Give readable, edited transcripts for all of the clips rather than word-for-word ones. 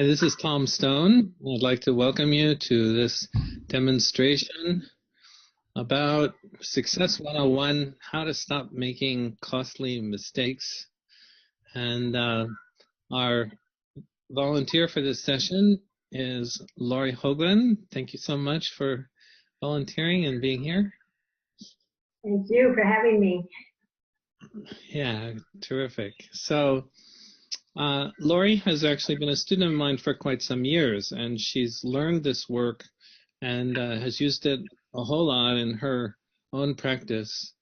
Hi, this is Tom Stone. I'd like to welcome you to this demonstration about Success 101, how to stop making costly mistakes. And our volunteer for this session is Lori Haugland. Thank you so much for volunteering and being here. Thank you for having me. Yeah, terrific. So Lori has actually been a student of mine for quite some years, and she's learned this work and has used it a whole lot in her own practice,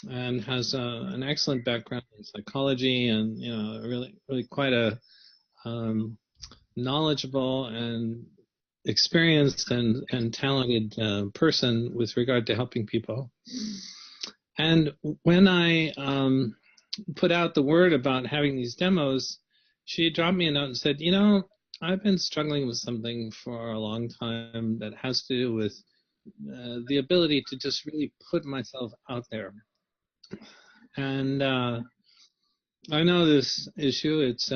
and has an excellent background in psychology, and really quite a knowledgeable and experienced and talented person with regard to helping people. And when I put out the word about having these demos, she dropped me a note and said, I've been struggling with something for a long time that has to do with the ability to just really put myself out there. And I know this issue. It's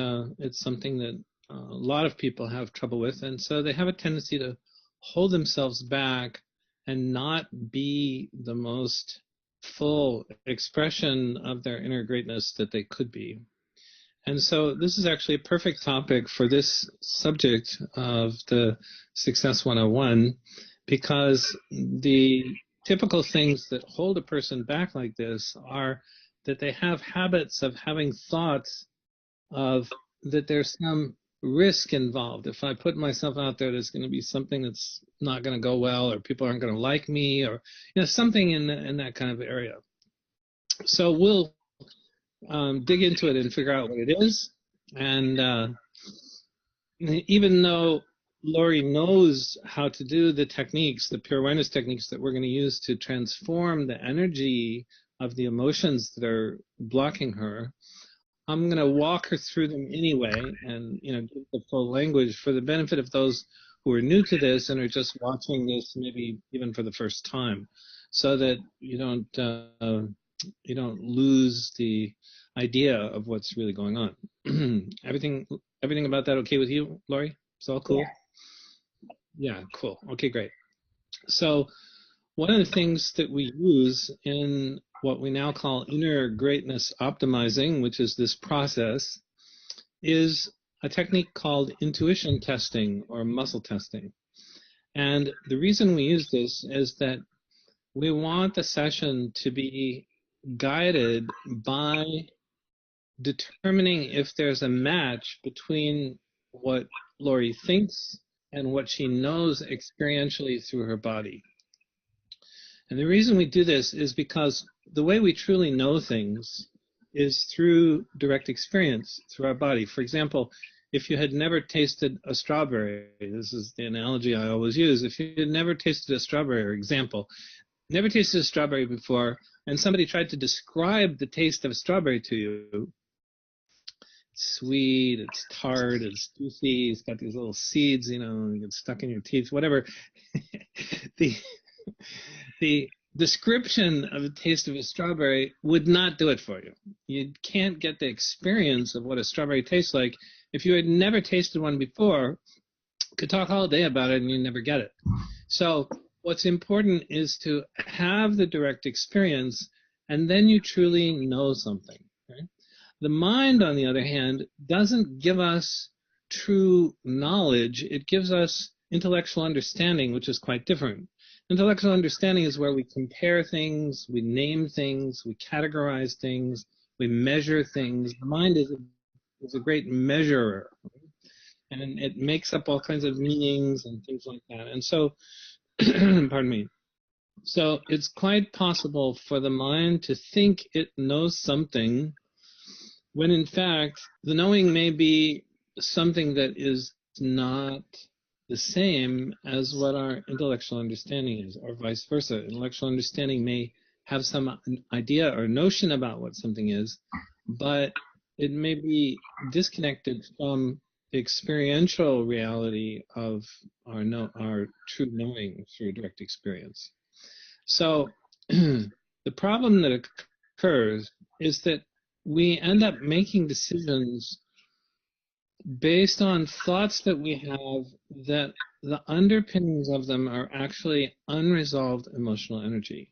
something that a lot of people have trouble with, and so they have a tendency to hold themselves back and not be the most full expression of their inner greatness that they could be. And so this is actually a perfect topic for this subject of the Success 101, because the typical things that hold a person back like this are that they have habits of having thoughts of that there's some risk involved. If I put myself out there, there's going to be something that's not going to go well, or people aren't going to like me, or something in that kind of area. So we'll dig into it and figure out what it is. And even though Lori knows how to do the techniques, the pure awareness techniques that we're going to use to transform the energy of the emotions that are blocking her, I'm going to walk her through them anyway, and give the full language for the benefit of those who are new to this and are just watching this maybe even for the first time, so that you don't lose the idea of what's really going on. Everything about that okay with you, Lori? It's all cool? Yeah, cool. Okay, great. So one of the things that we use in what we now call inner greatness optimizing, which is this process, is a technique called intuition testing or muscle testing. And the reason we use this is that we want the session to be guided by determining if there's a match between what Lori thinks and what she knows experientially through her body. And the reason we do this is because the way we truly know things is through direct experience, through our body. For example, if you had never tasted a strawberry, this is the analogy I always use, if you had never tasted a strawberry, or example, never tasted a strawberry before, and somebody tried to describe the taste of a strawberry to you, it's sweet, it's tart, it's juicy, it's got these little seeds, you get stuck in your teeth, whatever. The description of the taste of a strawberry would not do it for you. You can't get the experience of what a strawberry tastes like. If you had never tasted one before, you could talk all day about it and you never get it. So what's important is to have the direct experience, and then you truly know something. Right? The mind, on the other hand, doesn't give us true knowledge. It gives us intellectual understanding, which is quite different. Intellectual understanding is where we compare things, we name things, we categorize things, we measure things. The mind is a great measurer, and it makes up all kinds of meanings and things like that. And so, pardon me. So it's quite possible for the mind to think it knows something when in fact the knowing may be something that is not the same as what our intellectual understanding is, or vice versa. Intellectual understanding may have some idea or notion about what something is, but it may be disconnected from the experiential reality of our true knowing through direct experience. So the problem that occurs is that we end up making decisions based on thoughts that we have that the underpinnings of them are actually unresolved emotional energy.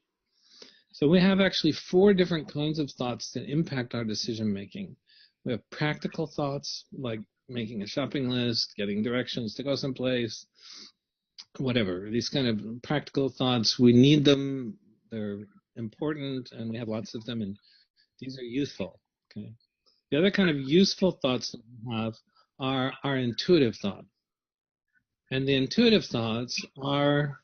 So we have actually 4 different kinds of thoughts that impact our decision making. We have practical thoughts, like making a shopping list, getting directions to go someplace, whatever. These kind of practical thoughts, we need them, they're important, and we have lots of them, and these are useful. Okay. The other kind of useful thoughts that we have are our intuitive thoughts. And the intuitive thoughts are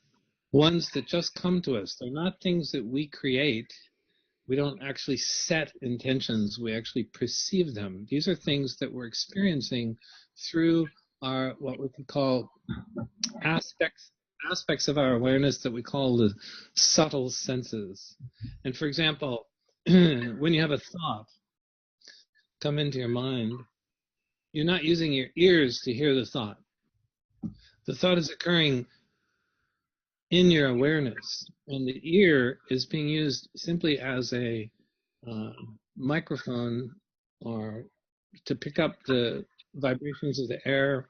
ones that just come to us. They're not things that we create. We don't actually set intentions. We actually perceive them. These are things that we're experiencing through our, what we could call aspects of our awareness that we call the subtle senses. And for example, when you have a thought come into your mind, you're not using your ears to hear the thought. The thought is occurring in your awareness, and the ear is being used simply as a microphone or to pick up the vibrations of the air.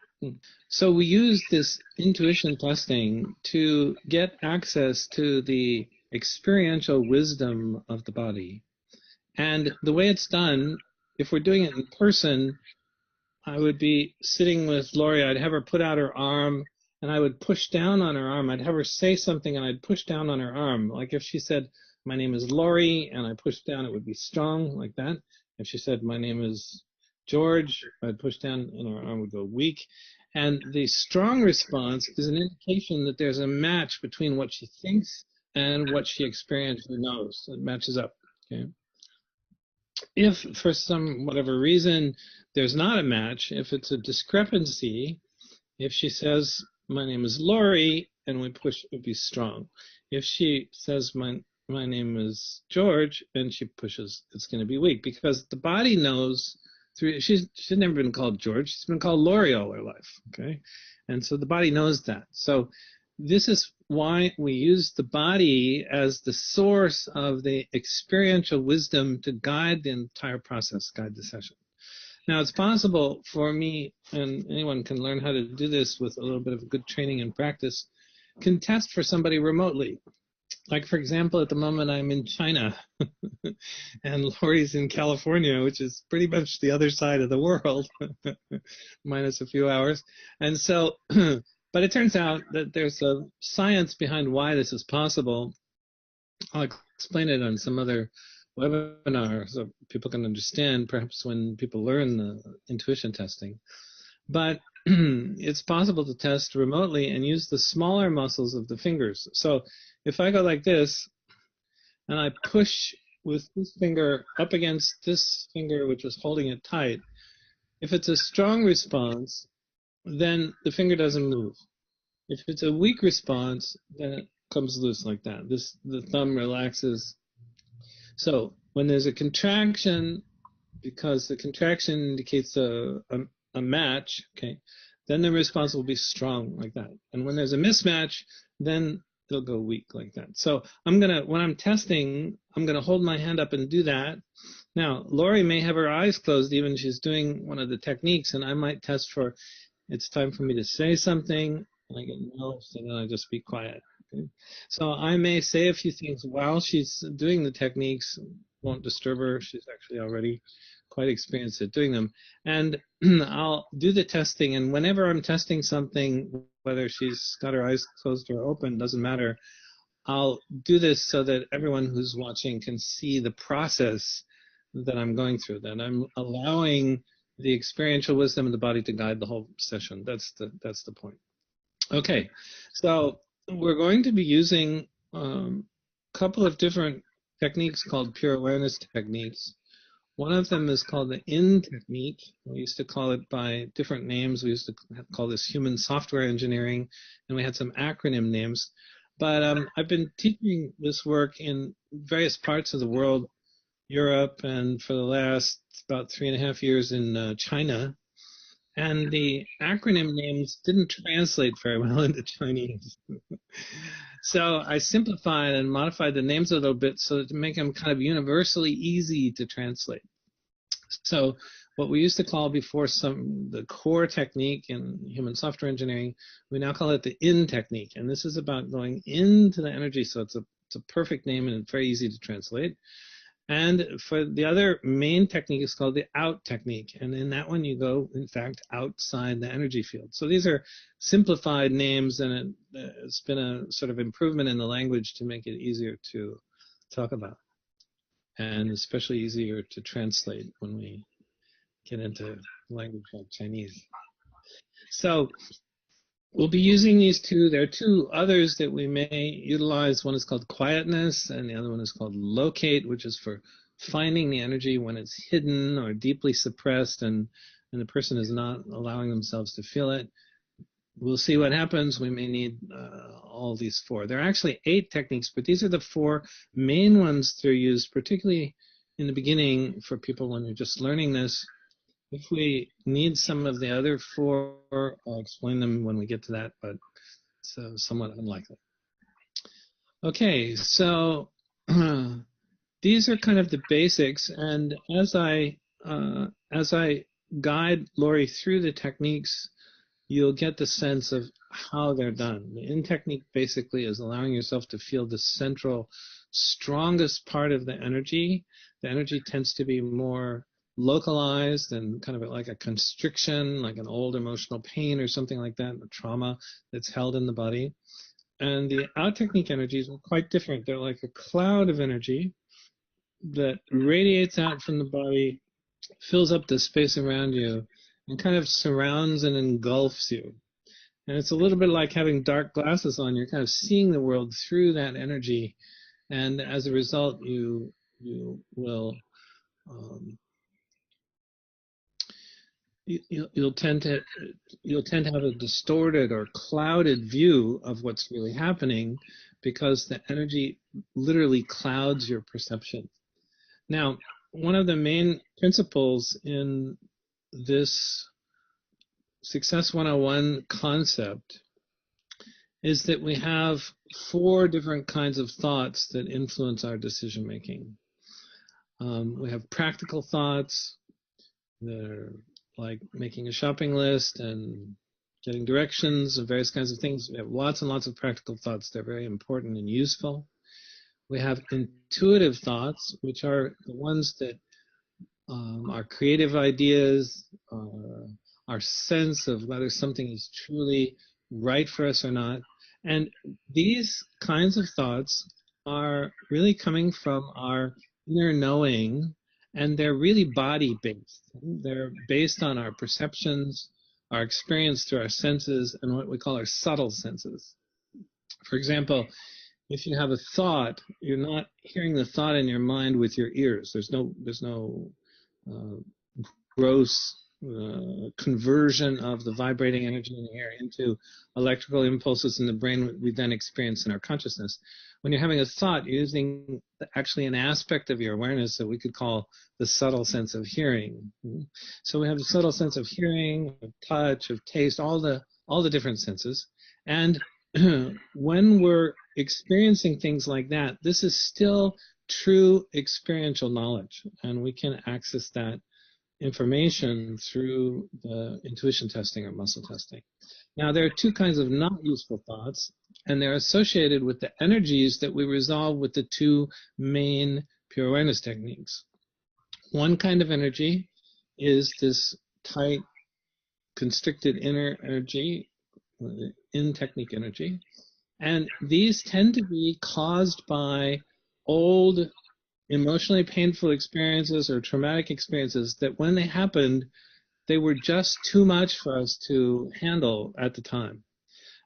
So we use this intuition testing to get access to the experiential wisdom of the body. And the way it's done, if we're doing it in person, I would be sitting with Lori. I'd have her put out her arm, and I would push down on her arm. I'd have her say something, and I'd push down on her arm. Like if she said, "My name is Lori," and I pushed down, it would be strong, like that. If she said, "My name is George," I'd push down, and her arm would go weak. And the strong response is an indication that there's a match between what she thinks and what she experienced or knows. It matches up. Okay. If for some whatever reason there's not a match, if it's a discrepancy, if she says, "My name is Lori," and we push, it would be strong. If she says, my name is George, and she pushes, it's going to be weak, because the body knows through, she's never been called George, she's been called Lori all her life, okay? And so the body knows that. So this is why we use the body as the source of the experiential wisdom to guide the entire process, guide the session. Now, it's possible for me, and anyone can learn how to do this with a little bit of good training and practice, can test for somebody remotely. Like, for example, at the moment I'm in China, and Lori's in California, which is pretty much the other side of the world, minus a few hours. And so, but it turns out that there's a science behind why this is possible. I'll explain it on some other webinar so people can understand, perhaps when people learn the intuition testing. But it's possible to test remotely and use the smaller muscles of the fingers. So if I go like this, and I push with this finger up against this finger, which is holding it tight, if it's a strong response, then the finger doesn't move. If it's a weak response, then it comes loose like that. The thumb relaxes. So when there's a contraction, because the contraction indicates a match, okay, then the response will be strong like that. And when there's a mismatch, then it'll go weak like that. So when I'm testing, I'm gonna hold my hand up and do that. Now, Lori may have her eyes closed, even she's doing one of the techniques, and I might test for, it's time for me to say something, and I get no, so then I just be quiet. Okay? So I may say a few things while she's doing the techniques, won't disturb her, she's actually already quite experienced at doing them. And I'll do the testing, and whenever I'm testing something, whether she's got her eyes closed or open, doesn't matter, I'll do this so that everyone who's watching can see the process that I'm going through, that I'm allowing the experiential wisdom of the body to guide the whole session. That's the point. Okay, so we're going to be using a couple of different techniques called pure awareness techniques. One of them is called the IN technique. We used to call it by different names. We used to call this human software engineering, and we had some acronym names. But I've been teaching this work in various parts of the world, Europe, and for the last about 3.5 years in China. And the acronym names didn't translate very well into Chinese. So I simplified and modified the names a little bit so to make them kind of universally easy to translate. So what we used to call before the core technique in human software engineering, we now call it the in technique. And this is about going into the energy. So it's a perfect name and it's very easy to translate. And for the other main technique is called the out technique. And in that one, you go, in fact, outside the energy field. So these are simplified names, and it's been a sort of improvement in the language to make it easier to talk about, and especially easier to translate when we get into language like Chinese. So we'll be using these two. There are two others that we may utilize. One is called quietness, and the other one is called locate, which is for finding the energy when it's hidden or deeply suppressed and the person is not allowing themselves to feel it. We'll see what happens. We may need all these four. There are actually 8 techniques, but these are the 4 main ones that are used, particularly in the beginning for people when you're just learning this. If we need some of the other 4, I'll explain them when we get to that, but it's somewhat unlikely. Okay, so these are kind of the basics, and as I guide Lori through the techniques, you'll get the sense of how they're done. The in technique basically is allowing yourself to feel the central, strongest part of the energy. The energy tends to be more localized and kind of like a constriction, like an old emotional pain or something like that, a trauma that's held in the body. And the out technique energies are quite different. They're like a cloud of energy that radiates out from the body, fills up the space around you, and kind of surrounds and engulfs you. And it's a little bit like having dark glasses on. You're kind of seeing the world through that energy, and as a result, you will you'll tend to have a distorted or clouded view of what's really happening because the energy literally clouds your perception. Now, one of the main principles in this Success 101 concept is that we have 4 different kinds of thoughts that influence our decision making. We have practical thoughts that are like making a shopping list and getting directions and various kinds of things. We have lots and lots of practical thoughts. They're very important and useful. We have intuitive thoughts, which are the ones that are creative ideas, our sense of whether something is truly right for us or not. And these kinds of thoughts are really coming from our inner knowing, and they're really body-based. They're based on our perceptions, our experience through our senses, and what we call our subtle senses. For example, if you have a thought, you're not hearing the thought in your mind with your ears. There's no gross conversion of the vibrating energy in the air into electrical impulses in the brain we then experience in our consciousness. When you're having a thought, you're using actually an aspect of your awareness that we could call the subtle sense of hearing. So we have the subtle sense of hearing, of touch, of taste, all the different senses. And when we're experiencing things like that, this is still true experiential knowledge, and we can access that information through the intuition testing or muscle testing. Now, there are 2 kinds of not useful thoughts, and they're associated with the energies that we resolve with the 2 main pure awareness techniques. One kind of energy is this tight, constricted inner energy, in technique energy, and these tend to be caused by old emotionally painful experiences or traumatic experiences that when they happened, they were just too much for us to handle at the time.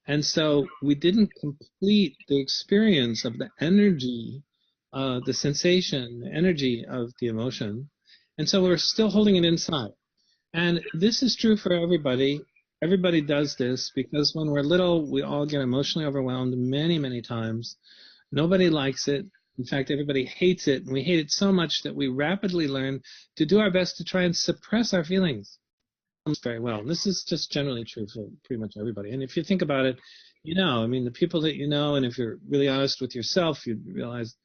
And so we didn't complete the experience of the energy, the sensation, the energy of the emotion. And so we're still holding it inside. And this is true for everybody. Everybody does this because when we're little, we all get emotionally overwhelmed many, many times. Nobody likes it. In fact, everybody hates it, and we hate it so much that we rapidly learn to do our best to try and suppress our feelings very well. And this is just generally true for pretty much everybody. And if you think about it, I mean, the people that you know, and if you're really honest with yourself, you realize,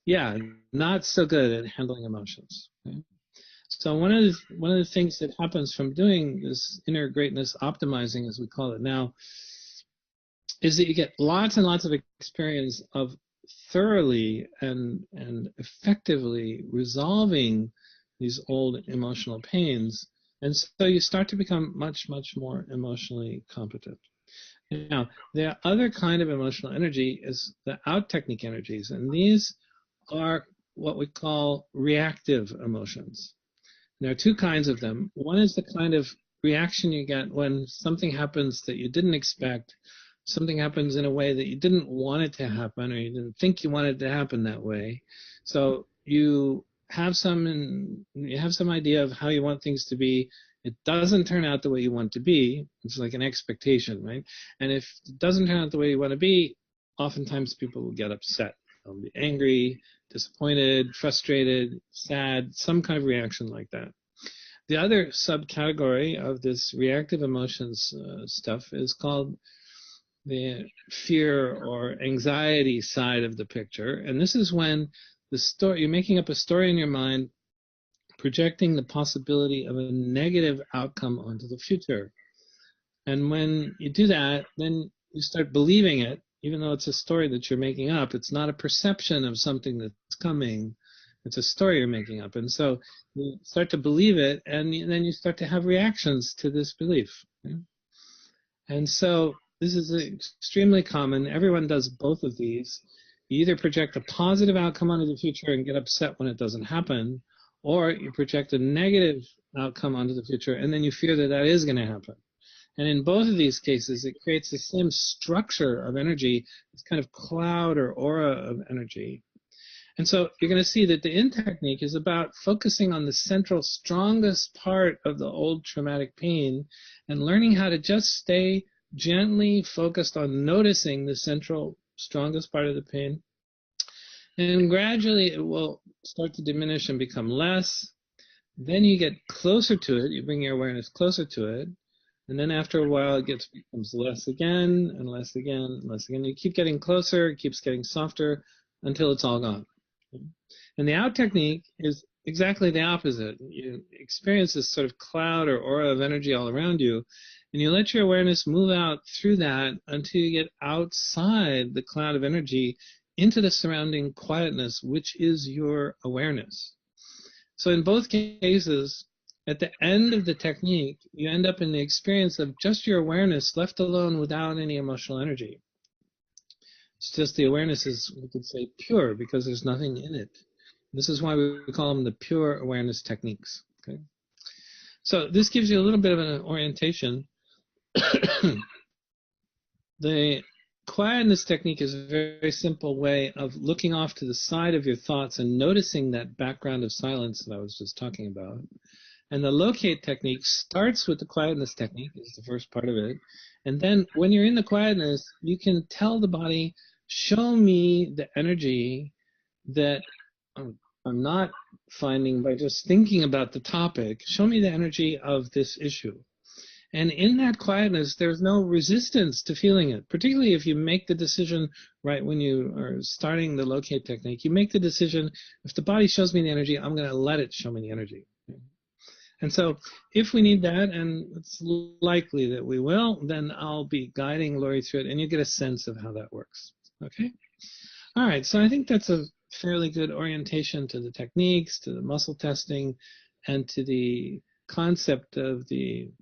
yeah, not so good at handling emotions. Okay? So one of the things that happens from doing this inner greatness optimizing, as we call it now, is that you get lots and lots of experience of thoroughly and effectively resolving these old emotional pains, and so you start to become much more emotionally competent. Now, the other kind of emotional energy is the out technique energies, and these are what we call reactive emotions. There are two kinds of them. One is the kind of reaction you get when something happens that you didn't expect, something happens in a way that you didn't want it to happen, or you didn't think you wanted it to happen that way. So you have some idea of how you want things to be. It doesn't turn out the way you want it to be. It's like an expectation, right? And if it doesn't turn out the way you want to be, oftentimes people will get upset. They'll be angry, disappointed, frustrated, sad, some kind of reaction like that. The other subcategory of this reactive emotions stuff is called the fear or anxiety side of the picture. And this is when you're making up a story in your mind, projecting the possibility of a negative outcome onto the future. And when you do that, then you start believing it, even though it's a story that you're making up. It's not a perception of something that's coming. It's a story you're making up. And so you start to believe it, and then you start to have reactions to this belief. And so this is extremely common. Everyone does both of these. You either project a positive outcome onto the future and get upset when it doesn't happen, or you project a negative outcome onto the future, and then you fear that that is going to happen. And in both of these cases, it creates the same structure of energy, this kind of cloud or aura of energy. And so you're going to see that the in technique is about focusing on the central, strongest part of the old traumatic pain and learning how to just stay gently focused on noticing the central, strongest part of the pain. And gradually it will start to diminish and become less. Then you get closer to it. You bring your awareness closer to it. And then after a while, it becomes less again and less again and less again. You keep getting closer, it keeps getting softer until it's all gone. And the out technique is exactly the opposite. You experience this sort of cloud or aura of energy all around you, and you let your awareness move out through that until you get outside the cloud of energy into the surrounding quietness, which is your awareness. So in both cases, at the end of the technique, you end up in the experience of just your awareness left alone without any emotional energy. It's just the awareness is, we could say, pure because there's nothing in it. This is why we call them the pure awareness techniques. Okay? So this gives you a little bit of an orientation. The quietness technique is a very simple way of looking off to the side of your thoughts and noticing that background of silence that I was just talking about. And the locate technique starts with the quietness technique, is the first part of it. And then when you're in the quietness, you can tell the body, show me the energy that I'm not finding by just thinking about the topic. Show me the energy of this issue. And in that quietness, there's no resistance to feeling it, particularly if you make the decision right when you are starting the locate technique. You make the decision, if the body shows me the energy, I'm going to let it show me the energy. And so if we need that, and it's likely that we will, then I'll be guiding Lori through it, and you get a sense of how that works. Okay? All right, so I think that's a fairly good orientation to the techniques, to the muscle testing, and to the concept of the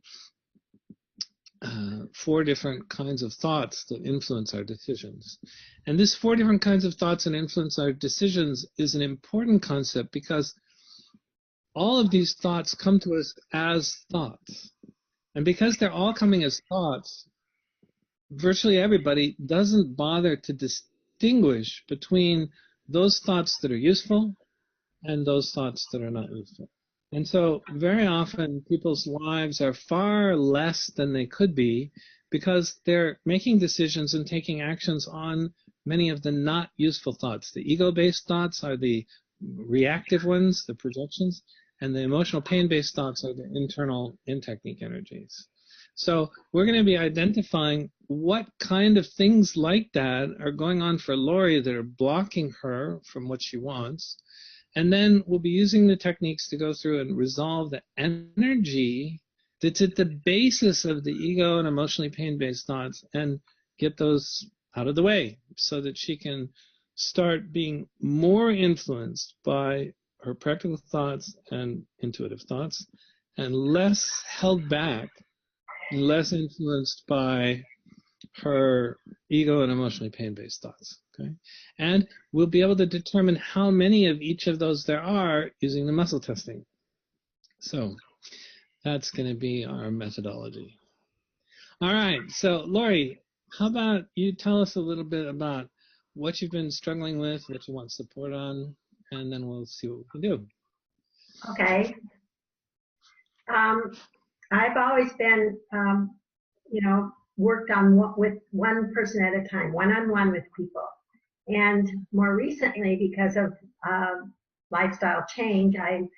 4 different kinds of thoughts that influence our decisions. And this 4 different kinds of thoughts that influence our decisions is an important concept because all of these thoughts come to us as thoughts. And because they're all coming as thoughts, virtually everybody doesn't bother to distinguish between those thoughts that are useful and those thoughts that are not useful. And so very often people's lives are far less than they could be because they're making decisions and taking actions on many of the not useful thoughts. The ego-based thoughts are the reactive ones, the projections, and the emotional pain-based thoughts are the internal in-technique energies. So we're going to be identifying what kind of things like that are going on for Lori that are blocking her from what she wants, And then we'll be using the techniques to go through and resolve the energy that's at the basis of the ego and emotionally pain-based thoughts and get those out of the way so that she can start being more influenced by her practical thoughts and intuitive thoughts and less held back, less influenced by her ego and emotionally pain-based thoughts. Okay? And we'll be able to determine how many of each of those there are using the muscle testing. So that's going to be our methodology. All right. So, Lori, how about you tell us a little bit about what you've been struggling with, what you want support on, and then we'll see what we can do. Okay. I've always been, worked on with one person at a time, one-on-one with people. And more recently, because of lifestyle change, I'm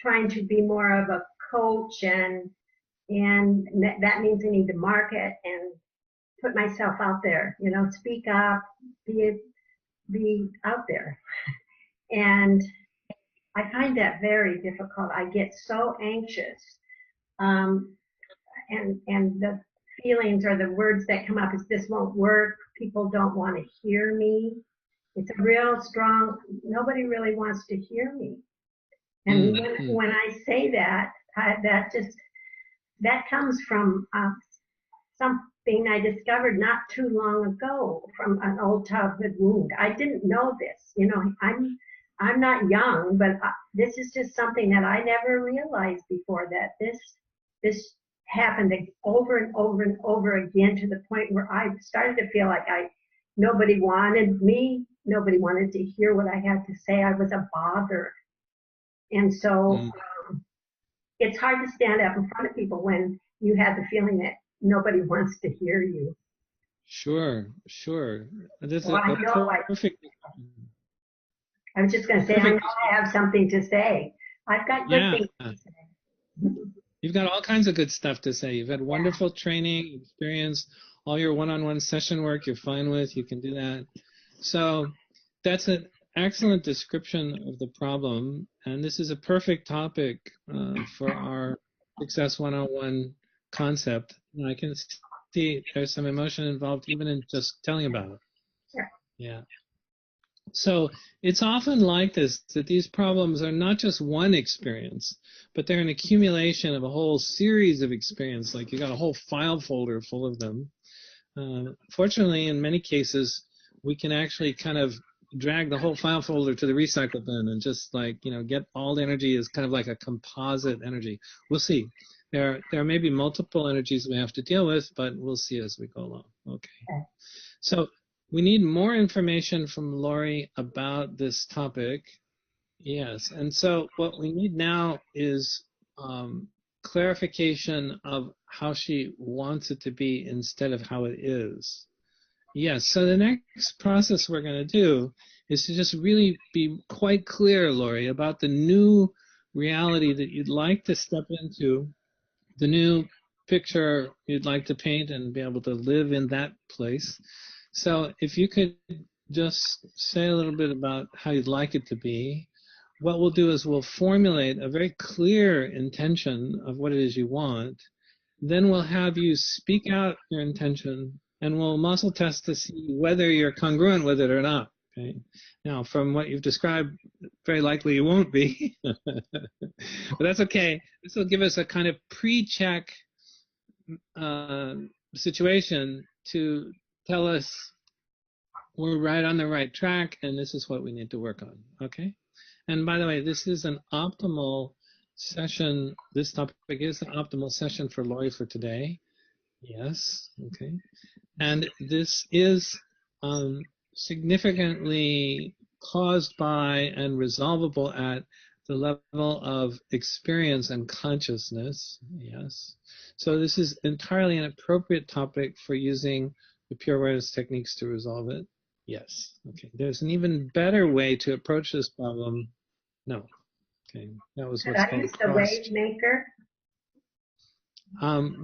trying to be more of a coach, and that means I need to market and put myself out there, speak up, be out there. And I find that very difficult. I get so anxious. And the feelings or the words that come up is this won't work. People don't want to hear me. It's a real strong, nobody really wants to hear me. And when I say that, that comes from something I discovered not too long ago from an old childhood wound. I didn't know this, I'm not young, but this is just something that I never realized before, that this happened over and over and over again, to the point where I started to feel like nobody wanted me, nobody wanted to hear what I had to say. I was a bother. And so it's hard to stand up in front of people when you have the feeling that nobody wants to hear you. Sure. This is perfect. I was just going to say, I know I have something to say. I've got good things to say. You've got all kinds of good stuff to say. You've had wonderful training, experience, all your one-on-one session work you're fine with. You can do that. So that's an excellent description of the problem. And this is a perfect topic for our Success One-on-One concept. And I can see there's some emotion involved even in just telling about it. Yeah. So it's often like this, that these problems are not just one experience, but they're an accumulation of a whole series of experience. Like you got a whole file folder full of them. Fortunately, in many cases, we can actually kind of drag the whole file folder to the recycle bin and just get all the energy as kind of like a composite energy. We'll see. There may be multiple energies we have to deal with, but we'll see as we go along. Okay. So we need more information from Lori about this topic. Yes, and so what we need now is clarification of how she wants it to be instead of how it is. Yes, so the next process we're going to do is to just really be quite clear, Lori, about the new reality that you'd like to step into, the new picture you'd like to paint and be able to live in that place. So if you could just say a little bit about how you'd like it to be. What we'll do is we'll formulate a very clear intention of what it is you want. Then we'll have you speak out your intention, and we'll muscle test to see whether you're congruent with it or not. Okay. Now, from what you've described, very likely you won't be. But that's okay. This will give us a kind of pre-check situation to tell us we're right on the right track, and this is what we need to work on. Okay? And by the way, this is an optimal session. This topic is an optimal session for Lori for today. Yes. Okay. And this is significantly caused by and resolvable at the level of experience and consciousness. Yes. So this is entirely an appropriate topic for using the pure awareness techniques to resolve it. Yes. Okay. There's an even better way to approach this problem. No. Okay. That was what's called use the wave maker?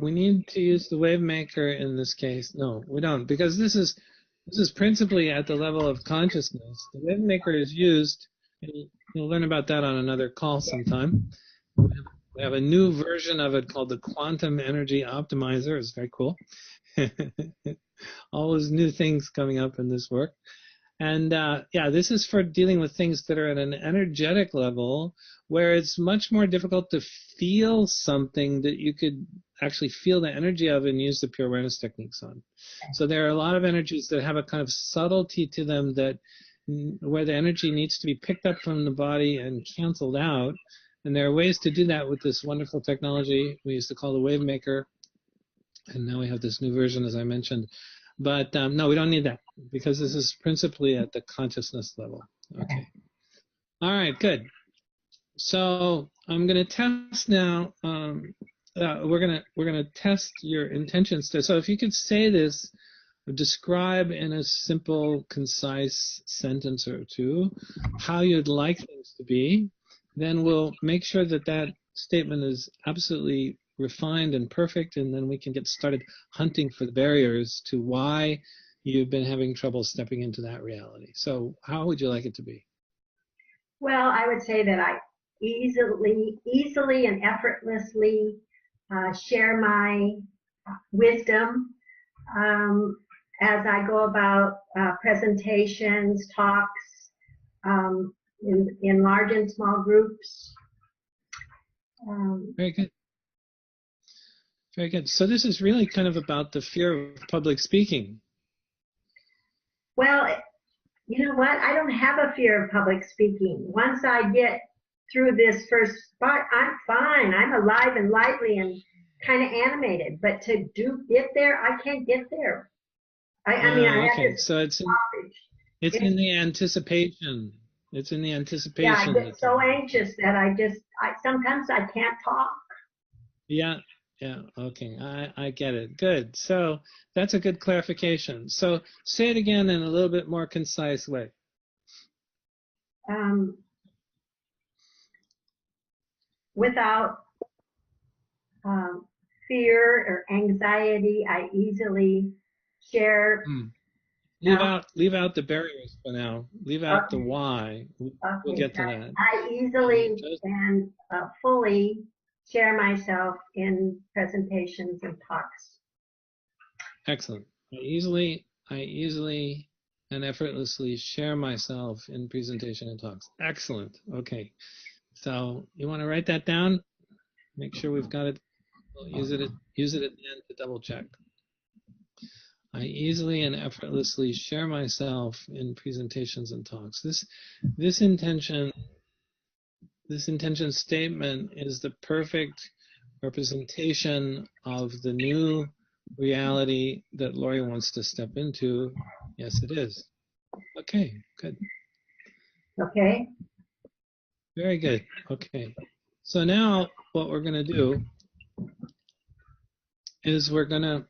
We need to use the wave maker in this case. No, we don't, because this is principally at the level of consciousness. The wave maker is used You'll learn about that on another call sometime. We have a new version of it called the Quantum Energy Optimizer. It's very cool. Always new things coming up in this work. And yeah, this is for dealing with things that are at an energetic level where it's much more difficult to feel something that you could actually feel the energy of and use the pure awareness techniques on. So there are a lot of energies that have a kind of subtlety to them that where the energy needs to be picked up from the body and canceled out. And there are ways to do that with this wonderful technology we used to call the Wave Maker. And now we have this new version, as I mentioned. But no, we don't need that because this is principally at the consciousness level. Okay. All right, good. So I'm going to test now. We're gonna test your intentions. So if you could say this, describe in a simple, concise sentence or two how you'd like things to be, then we'll make sure that that statement is absolutely refined and perfect, and then we can get started hunting for the barriers to why you've been having trouble stepping into that reality. So how would you like it to be? Well, I would say that I easily and effortlessly share my wisdom as I go about presentations, talks, in large and small groups. Very good. Very good. So this is really kind of about the fear of public speaking. Well, you know what? I don't have a fear of public speaking. Once I get through this first part, I'm fine. I'm alive and lively and kind of animated. But to get there, I can't get there. I mean, I have this so it's in the anticipation. It's in the anticipation. Yeah, I get so anxious that sometimes I can't talk. Yeah, okay, I get it. Good. So that's a good clarification. So say it again in a little bit more concise way. Without fear or anxiety, I easily share. Leave out the barriers for now. Leave out the why. We'll get to that. I easily and fully share myself in presentations and talks. Excellent. I easily and effortlessly share myself in presentation and talks. Excellent. Okay. So you want to write that down? Make sure we've got it. We'll use it at the end to double check. I easily and effortlessly share myself in presentations and talks. This intention statement is the perfect representation of the new reality that Lori wants to step into. Yes, it is. Okay, good. Okay. Very good. Okay. So now what we're going to do is we're going to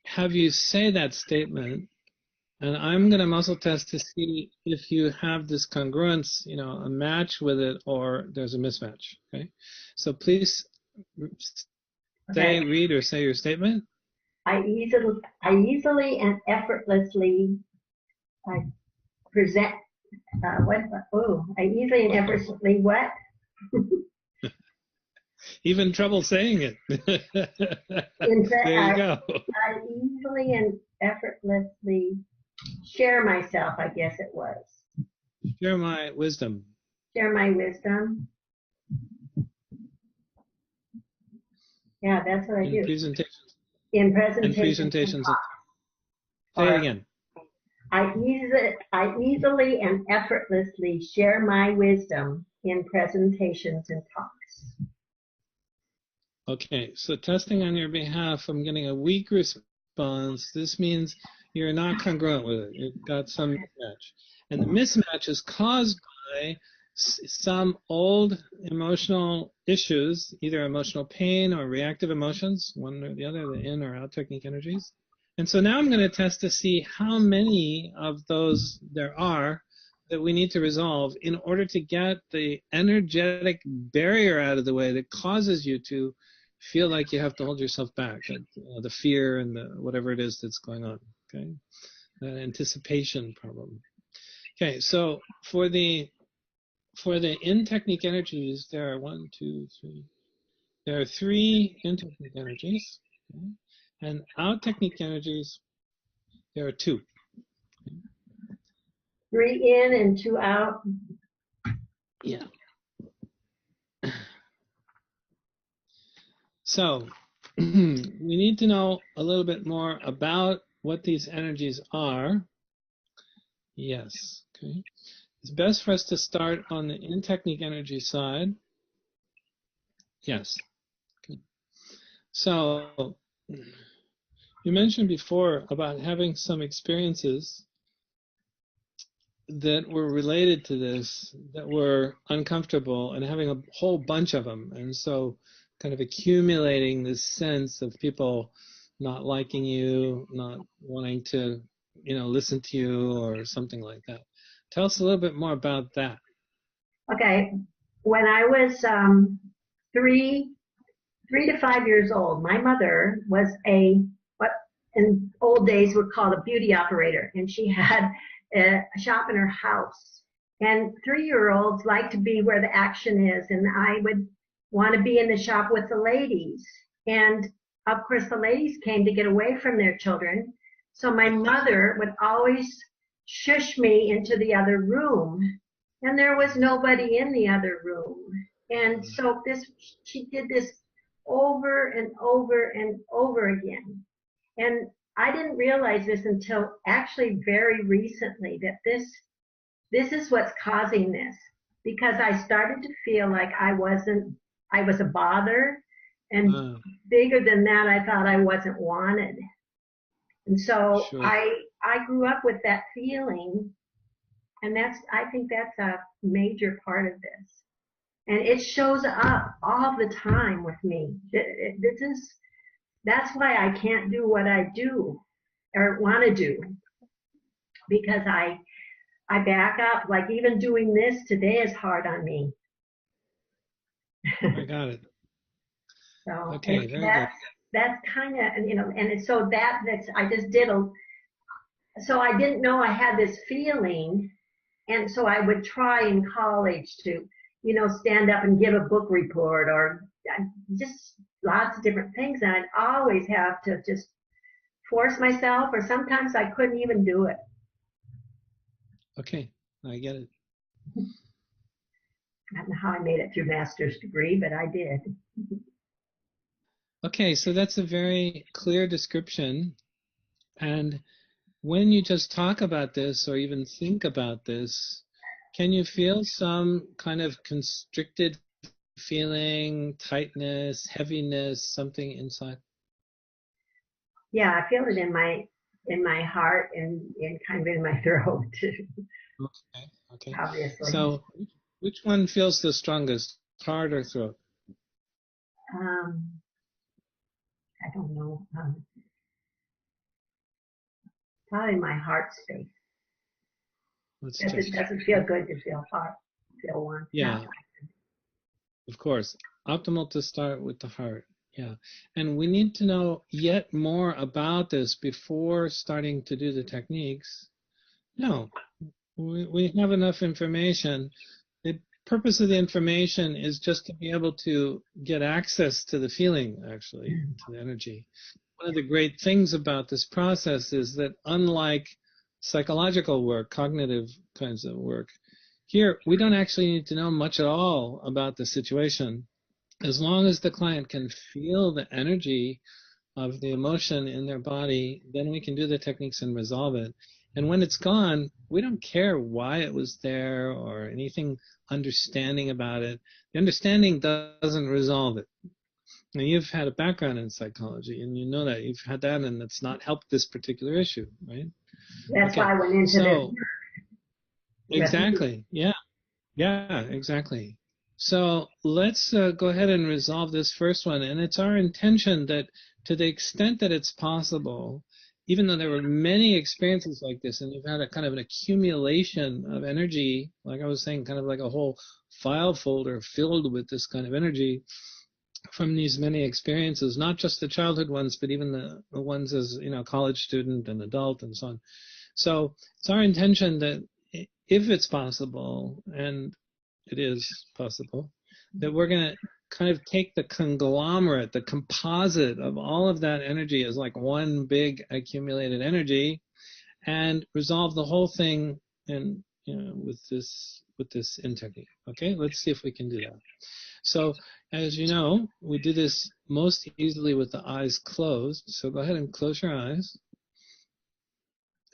have you say that statement, and I'm going to muscle test to see if you have this congruence, a match with it, or there's a mismatch. Okay. So please read or say your statement. I easily and effortlessly present. I easily and effortlessly what? Even trouble saying it. There you go. I easily and effortlessly share myself, I guess it was. Share my wisdom. Share my wisdom. Yeah, that's what I do. In presentations. Say it again. I easily and effortlessly share my wisdom in presentations and talks. Okay, so testing on your behalf, I'm getting a weak response. This means you're not congruent with it. You've got some mismatch. And the mismatch is caused by some old emotional issues, either emotional pain or reactive emotions, one or the other, the in or out technique energies. And so now I'm going to test to see how many of those there are that we need to resolve in order to get the energetic barrier out of the way that causes you to feel like you have to hold yourself back, the fear and the whatever it is that's going on, okay? That anticipation problem. Okay, so for the for the in-technique energies, there are one, two, three. There are three in-technique energies. Okay? And out-technique energies, there are two. 3 in and 2 out. Yeah. So we need to know a little bit more about what these energies are. Yes. Okay. It's best for us to start on the in-technique energy side. Yes. Okay. So you mentioned before about having some experiences that were related to this, that were uncomfortable, and having a whole bunch of them. And so kind of accumulating this sense of people not liking you, not wanting to, listen to you or something like that. Tell us a little bit more about that. Okay. When I was 3 to 5 years old, my mother was what in old days were called a beauty operator, and she had a shop in her house. And 3-year-olds like to be where the action is, and I would want to be in the shop with the ladies. And of course, the ladies came to get away from their children, so my mother would always shush me into the other room, and there was nobody in the other room. And so she did this over and over and over again. And I didn't realize this until actually very recently, that this is what's causing this, because I started to feel like I was a bother, and bigger than that, I thought I wasn't wanted. And so Sure. I grew up with that feeling, and I think that's a major part of this. And it shows up all the time with me. That's why I can't do what I do or want to do, because I back up. Like even doing this today is hard on me. I got it. So okay, very good. That's kind of, and so that's I just did so I didn't know I had this feeling, and so I would try in college to stand up and give a book report, or just lots of different things. And I'd always have to just force myself, or sometimes I couldn't even do it. Okay, I get it. I don't know how I made it through master's degree, but I did. Okay, so that's a very clear description. And when you just talk about this or even think about this, can you feel some kind of constricted feeling, tightness, heaviness, something inside? Yeah, I feel it in my heart and kind of in my throat too. Okay. Obviously. So which one feels the strongest, heart or throat? I don't know. Probably my heart space. Let's Because check. it doesn't feel good to feel one. Yeah, of course. Optimal to start with the heart. Yeah. And we need to know yet more about this before starting to do the techniques. No, we have enough information. The purpose of the information is just to be able to get access to the feeling, actually, to the energy. One of the great things about this process is that unlike psychological work, cognitive kinds of work, here we don't actually need to know much at all about the situation. As long as the client can feel the energy of the emotion in their body, then we can do the techniques and resolve it. And when it's gone, we don't care why it was there or anything understanding about it. The understanding doesn't resolve it. Now, you've had a background in psychology, and you know that. You've had that, and it's not helped this particular issue, right? That's why I went into this. Exactly. Yeah. Yeah, exactly. So let's go ahead and resolve this first one. And it's our intention that to the extent that it's possible, even though there were many experiences like this, and you've had a kind of an accumulation of energy, like I was saying, kind of like a whole file folder filled with this kind of energy from these many experiences, not just the childhood ones, but even the ones as, college student and adult and so on. So it's our intention that if it's possible, and it is possible, that we're going to kind of take the conglomerate, the composite of all of that energy as like one big accumulated energy and resolve the whole thing in, with this technique. Okay, let's see if we can do that. So, as you know, we do this most easily with the eyes closed. So go ahead and close your eyes.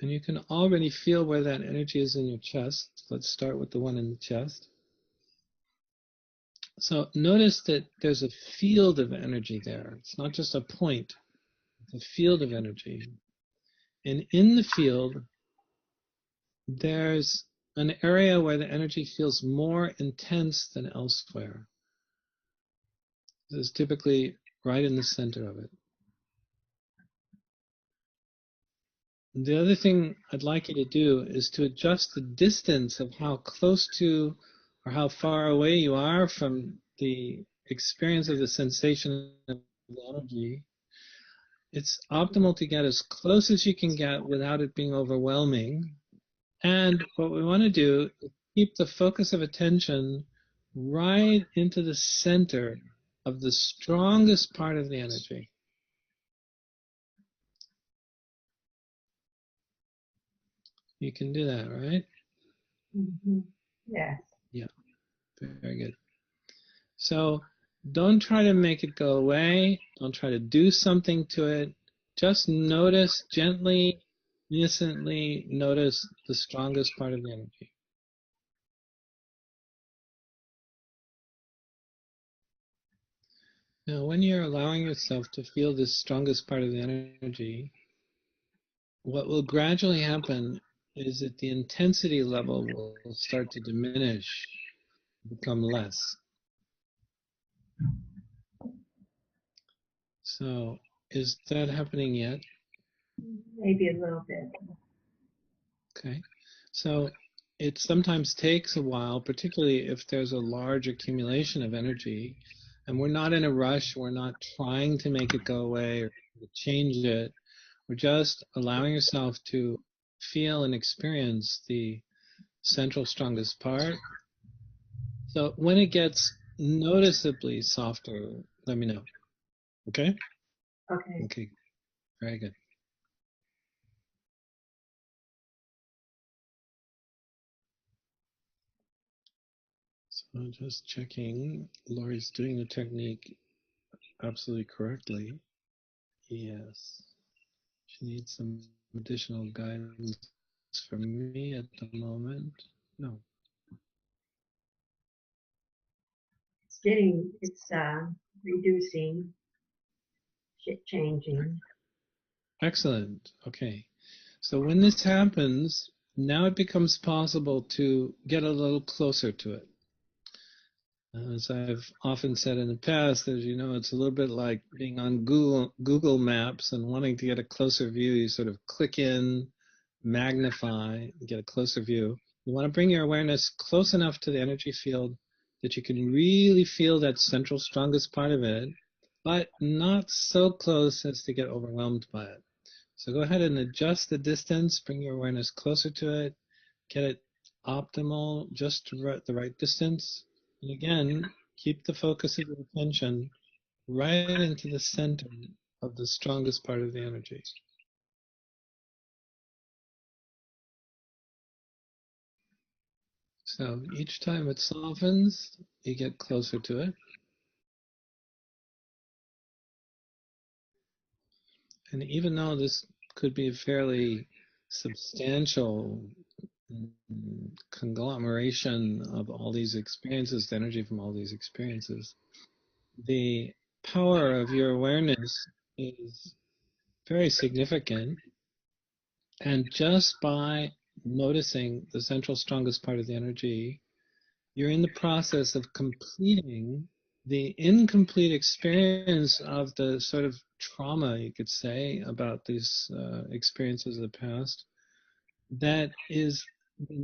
And you can already feel where that energy is in your chest. Let's start with the one in the chest. So notice that there's a field of energy there. It's not just a point, it's a field of energy. And in the field, there's an area where the energy feels more intense than elsewhere. This is typically right in the center of it. The other thing I'd like you to do is to adjust the distance of how close to or how far away you are from the experience of the sensation of the energy. It's optimal to get as close as you can get without it being overwhelming. And what we want to do is keep the focus of attention right into the center of the strongest part of the energy. You can do that, right? Mm-hmm. Yes. Yeah, very good. So don't try to make it go away. Don't try to do something to it. Just notice gently, innocently notice the strongest part of the energy. Now, when you're allowing yourself to feel this strongest part of the energy, what will gradually happen is that the intensity level will start to diminish, become less. So, is that happening yet? Maybe a little bit. Okay. So, it sometimes takes a while, particularly if there's a large accumulation of energy, and we're not in a rush, we're not trying to make it go away or change it. We're just allowing yourself to feel and experience the central strongest part. So when it gets noticeably softer, let me know. Okay? Okay. Okay, very good. So just checking. Lori's doing the technique absolutely correctly. Yes. She needs some additional guidance from me at the moment. No. It's reducing, changing. Excellent. Okay. So when this happens, now it becomes possible to get a little closer to it. As I've often said in the past, as you know, it's a little bit like being on Google Maps and wanting to get a closer view. You sort of click in, magnify, get a closer view. You want to bring your awareness close enough to the energy field that you can really feel that central strongest part of it, but not so close as to get overwhelmed by it. So go ahead and adjust the distance, bring your awareness closer to it, get it optimal, just the right distance. And again, keep the focus of your attention right into the center of the strongest part of the energy. So each time it softens, you get closer to it. And even though this could be a fairly substantial conglomeration of all these experiences, the energy from all these experiences, the power of your awareness is very significant. And just by noticing the central strongest part of the energy, you're in the process of completing the incomplete experience of the sort of trauma, you could say, about these experiences of the past that is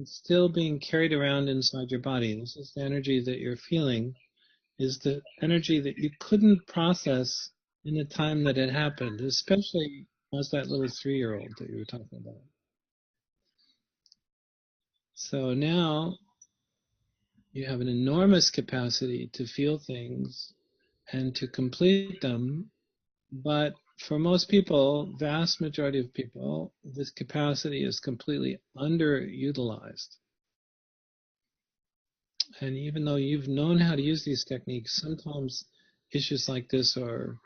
still being carried around inside your body. This is the energy that you're feeling, is the energy that you couldn't process in the time that it happened, especially as that little 3-year-old that you were talking about. So now You have an enormous capacity to feel things and to complete them. But for most people, vast majority of people, this capacity is completely underutilized. And even though you've known how to use these techniques, sometimes issues like this are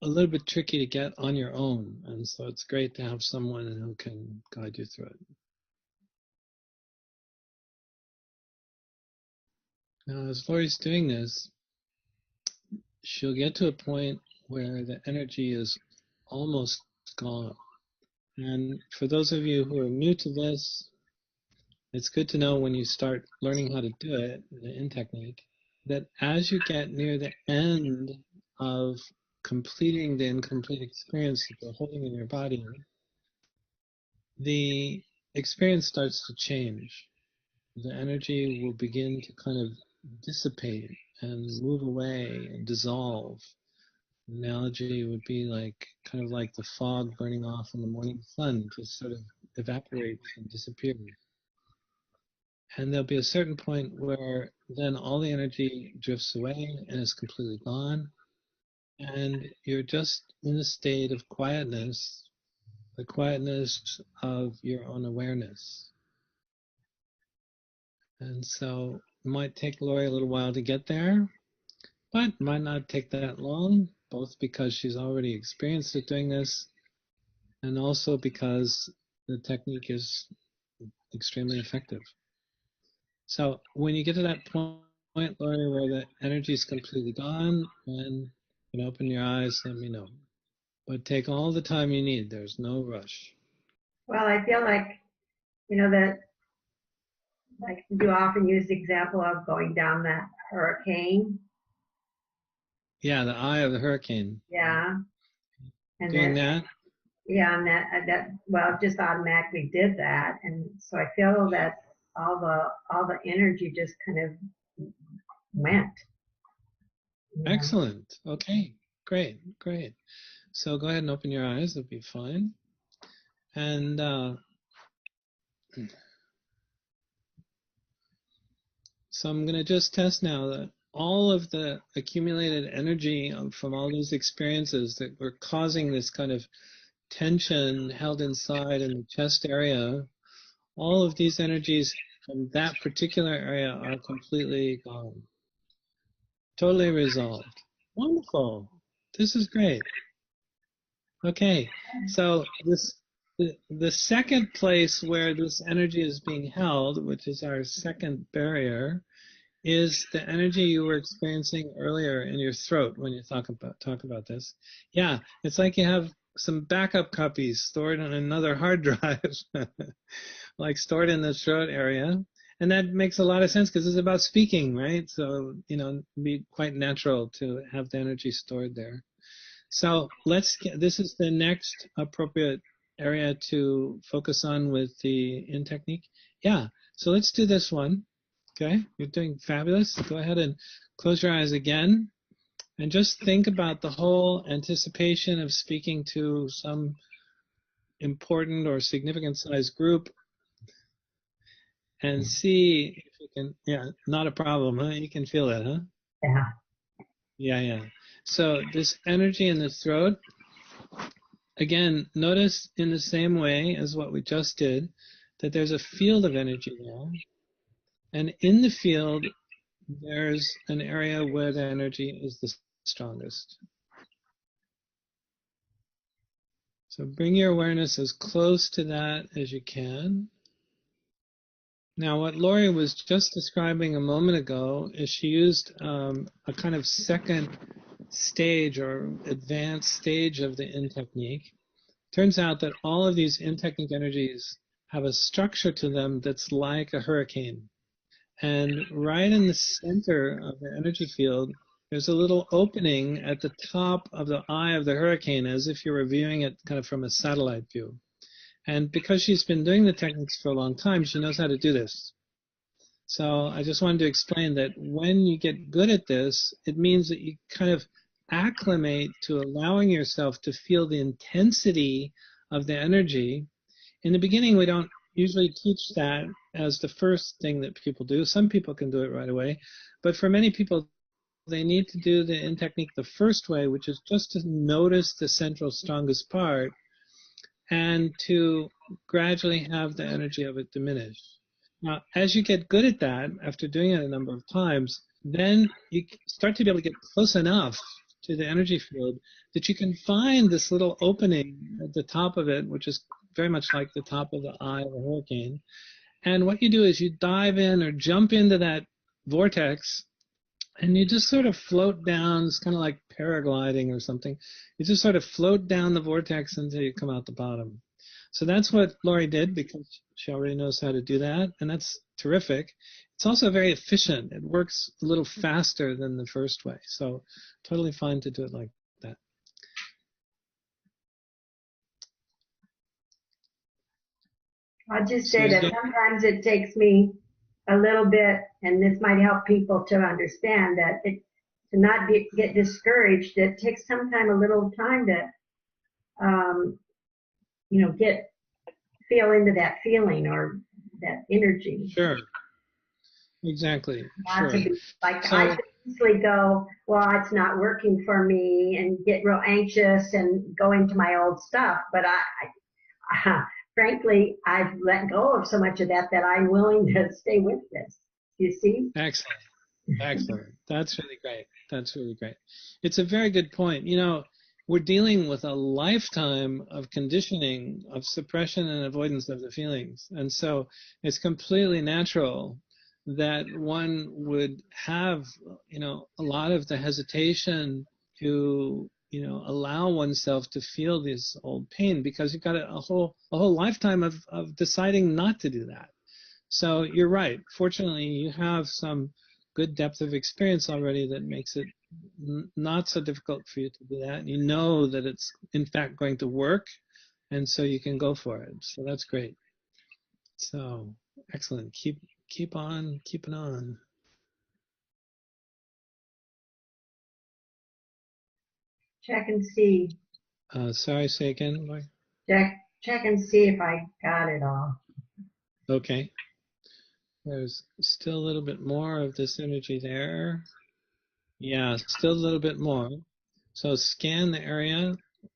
a little bit tricky to get on your own. And so it's great to have someone who can guide you through it. Now, as Lori's doing this, she'll get to a point where the energy is almost gone. And for those of you who are new to this, it's good to know when you start learning how to do it in technique, that as you get near the end of completing the incomplete experience that you're holding in your body, the experience starts to change. The energy will begin to kind of dissipate and move away and dissolve. An analogy would be like kind of like the fog burning off in the morning sun, just sort of evaporates and disappears. And there'll be a certain point where then all the energy drifts away and is completely gone. And you're just in a state of quietness, the quietness of your own awareness. And so it might take Lori a little while to get there, but it might not take that long, both because she's already experienced it doing this, and also because the technique is extremely effective. So when you get to that point, Lori, where the energy is completely gone, and you can open your eyes, let me know. But take all the time you need. There's no rush. Well, I feel like, that like you often use the example of going down that hurricane. Yeah, the eye of the hurricane. Yeah. And Doing that? yeah, and that well, just automatically did that. And so I feel that all the energy just kind of went. Excellent. Okay, great. So go ahead and open your eyes. It'll be fine. And so I'm going to just test now that all of the accumulated energy from all those experiences that were causing this kind of tension held inside in the chest area, all of these energies from that particular area are completely gone. Totally resolved. Wonderful. This is great. Okay, so the second place where this energy is being held, which is our second barrier, is the energy you were experiencing earlier in your throat when you talk about this. Yeah, it's like you have some backup copies stored on another hard drive, like stored in the throat area. And that makes a lot of sense because it's about speaking, right? So, it'd be quite natural to have the energy stored there. So this is the next appropriate area to focus on with the in technique. Yeah, so let's do this one. Okay, you're doing fabulous. Go ahead and close your eyes again and just think about the whole anticipation of speaking to some important or significant size group and see if you can, yeah, not a problem, huh? You can feel that, huh? Yeah. Yeah. So this energy in the throat, again, notice in the same way as what we just did, that there's a field of energy there. And in the field, there's an area where the energy is the strongest. So bring your awareness as close to that as you can. Now, what Lori was just describing a moment ago is she used a kind of second stage or advanced stage of the in technique. Turns out that all of these in technique energies have a structure to them that's like a hurricane. And right in the center of the energy field, there's a little opening at the top of the eye of the hurricane, as if you were viewing it kind of from a satellite view. And because she's been doing the techniques for a long time, she knows how to do this. So I just wanted to explain that when you get good at this, it means that you kind of acclimate to allowing yourself to feel the intensity of the energy. In the beginning, we don't usually teach that as the first thing that people do. Some people can do it right away, but for many people, they need to do the in technique the first way, which is just to notice the central strongest part and to gradually have the energy of it diminish. Now, as you get good at that, after doing it a number of times, then you start to be able to get close enough to the energy field that you can find this little opening at the top of it, which is very much like the top of the eye of a hurricane. And what you do is you dive in or jump into that vortex, and you just sort of float down. It's kind of like paragliding or something. You just sort of float down the vortex until you come out the bottom. So that's what Lori did, because she already knows how to do that, and that's terrific. It's also very efficient. It works a little faster than the first way, so totally fine to do it like that. I'll just say that sometimes it takes me a little bit, and this might help people to understand that to not get discouraged. It takes sometimes a little time to, feel into that feeling or that energy. Sure. Exactly. Not Sure. to be like, I could easily go, well, it's not working for me, and get real anxious and go into my old stuff. But frankly, I've let go of so much of that I'm willing to stay with this. You see? Excellent. Excellent. That's really great. That's really great. It's a very good point. We're dealing with a lifetime of conditioning, of suppression and avoidance of the feelings. And so it's completely natural that one would have, a lot of the hesitation to, allow oneself to feel this old pain, because you've got a whole lifetime of deciding not to do that. So you're right. Fortunately, you have some good depth of experience already that makes it not so difficult for you to do that. You know that it's in fact going to work, and so you can go for it. So that's great. So excellent. Keep on keeping on. Check and see. Sorry, say again, Lori? Check and see if I got it all. Okay. There's still a little bit more of this energy there. Yeah, still a little bit more. So scan the area,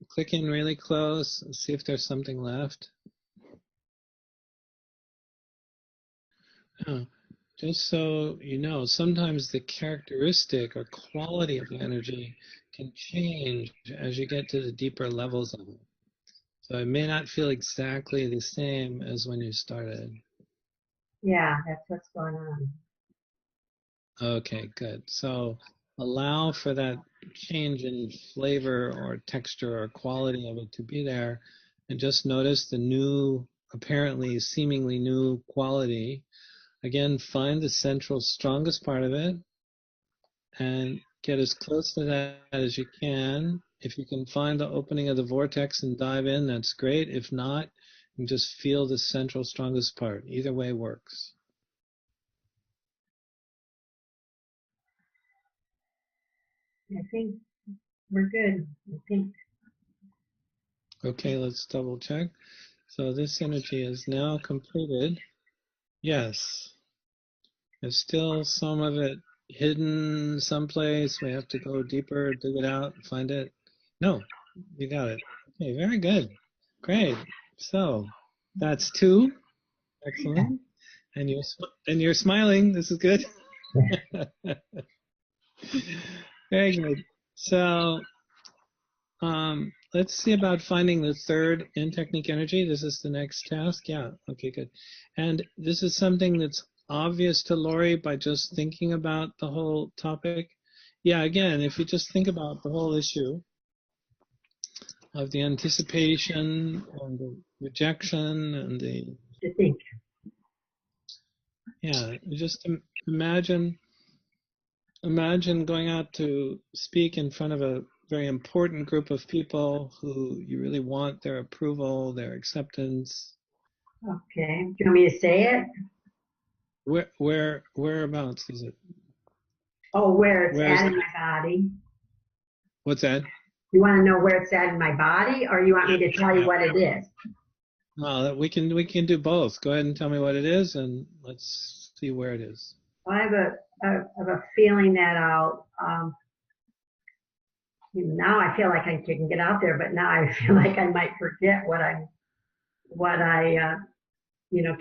click in really close, and see if there's something left. Oh, just so you know, sometimes the characteristic or quality of the energy can change as you get to the deeper levels of it. So it may not feel exactly the same as when you started. Yeah, that's what's going on. Okay, good. So allow for that change in flavor or texture or quality of it to be there, and just notice the new, apparently seemingly new quality. Again, find the central strongest part of it and get as close to that as you can. If you can find the opening of the vortex and dive in, that's great. If not, you just feel the central strongest part. Either way works. I think we're good. I think. Okay, let's double check. So this energy is now completed. Yes. There's still some of it hidden someplace. We have to go deeper, dig it out, find it. No, you got it. Okay, very good. Great. So that's 2. Excellent. And you're smiling. This is good. Very good. So let's see about finding the third in technique energy. This is the next task. Yeah. Okay, good. And this is something that's obvious to Lori by just thinking about the whole topic. Yeah, again, if you just think about the whole issue of the anticipation and the rejection and the... To think. Yeah, just imagine going out to speak in front of a very important group of people who you really want their approval, their acceptance. Okay. Do you want me to say it? Whereabouts is it? Oh, where it's Where's at in my body. What's that? You want to know where it's at in my body, or you want me to tell you what it is? Well, we can do both. Go ahead and tell me what it is, and let's see where it is. I have a feeling that now I feel like I can get out there, but now I feel like I might forget what I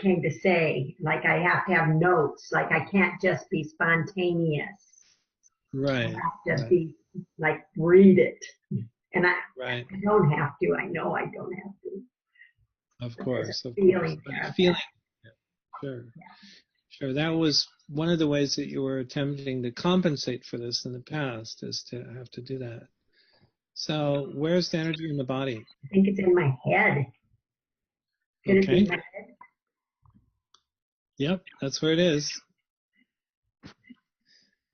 came to say. Like I have to have notes. Like I can't just be spontaneous. I Right, have to right, be like read it. And right. I don't have to. I know I don't have to. Of But there's a course, of course. feeling But a there feeling, that sure, sure. That was one of the ways that you were attempting to compensate for this in the past, is to have to do that. So, where's the energy in the body? I think it's in my head. Could it be in Okay. my head? Yep, that's where it is.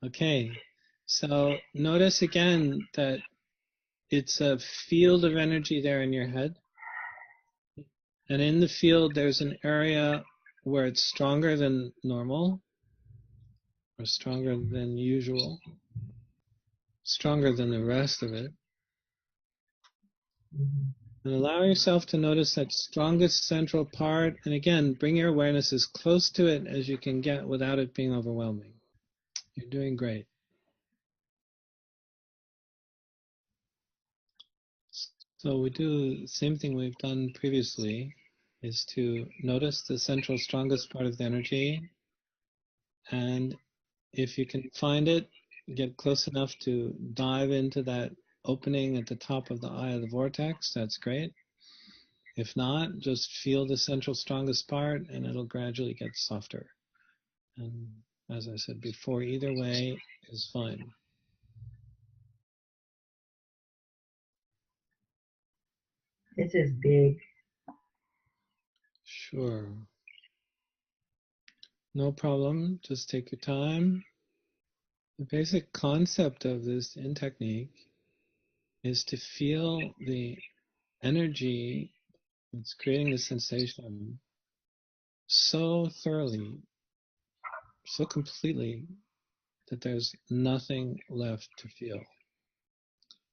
Okay. So, notice again that it's a field of energy there in your head. And in the field, there's an area where it's stronger than normal or stronger than usual, stronger than the rest of it. And allow yourself to notice that strongest central part. And again, bring your awareness as close to it as you can get without it being overwhelming. You're doing great. So we do the same thing we've done previously, is to notice the central strongest part of the energy. And if you can find it, get close enough to dive into that opening at the top of the eye of the vortex, that's great. If not, just feel the central strongest part and it'll gradually get softer. And as I said before, either way is fine. This is big. Sure. No problem. Just take your time. The basic concept of this in technique is to feel the energy that's creating the sensation so thoroughly, so completely, that there's nothing left to feel.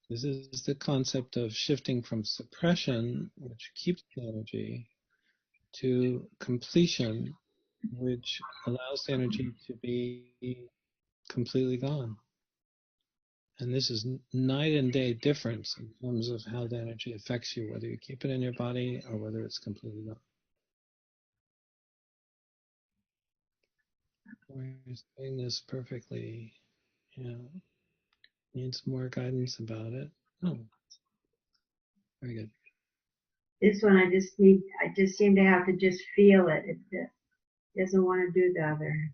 This is the concept of shifting from suppression, which keeps the energy, to completion, which allows the energy to be completely gone. And this is night and day difference in terms of how the energy affects you, whether you keep it in your body or whether it's completely gone. We're doing this perfectly. Yeah. Needs more guidance about it. Oh, very good. This one I just seem to have to just feel it. It doesn't want to do the other.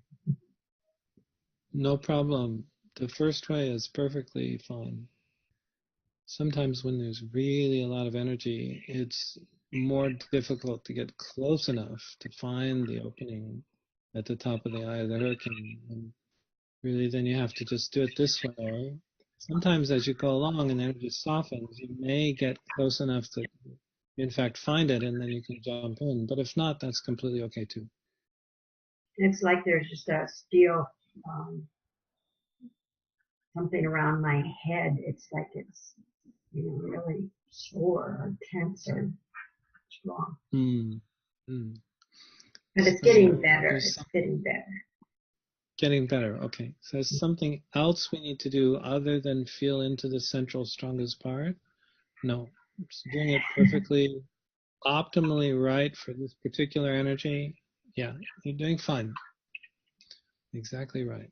No problem. The first way is perfectly fine. Sometimes when there's really a lot of energy, it's more difficult to get close enough to find the opening at the top of the eye of the hurricane. And really, then you have to just do it this way. Sometimes as you go along and the energy softens, you may get close enough to, in fact, find it, and then you can jump in. But if not, that's completely okay too. It's like there's just a steel um, something around my head. It's like it's really sore or tense or strong. Mm. Mm. But it's getting So better. there's It's getting better. getting better. Okay. So there's something else we need to do other than feel into the central strongest part? No. Just doing it perfectly, optimally right for this particular energy. Yeah, you're doing fine. Exactly right.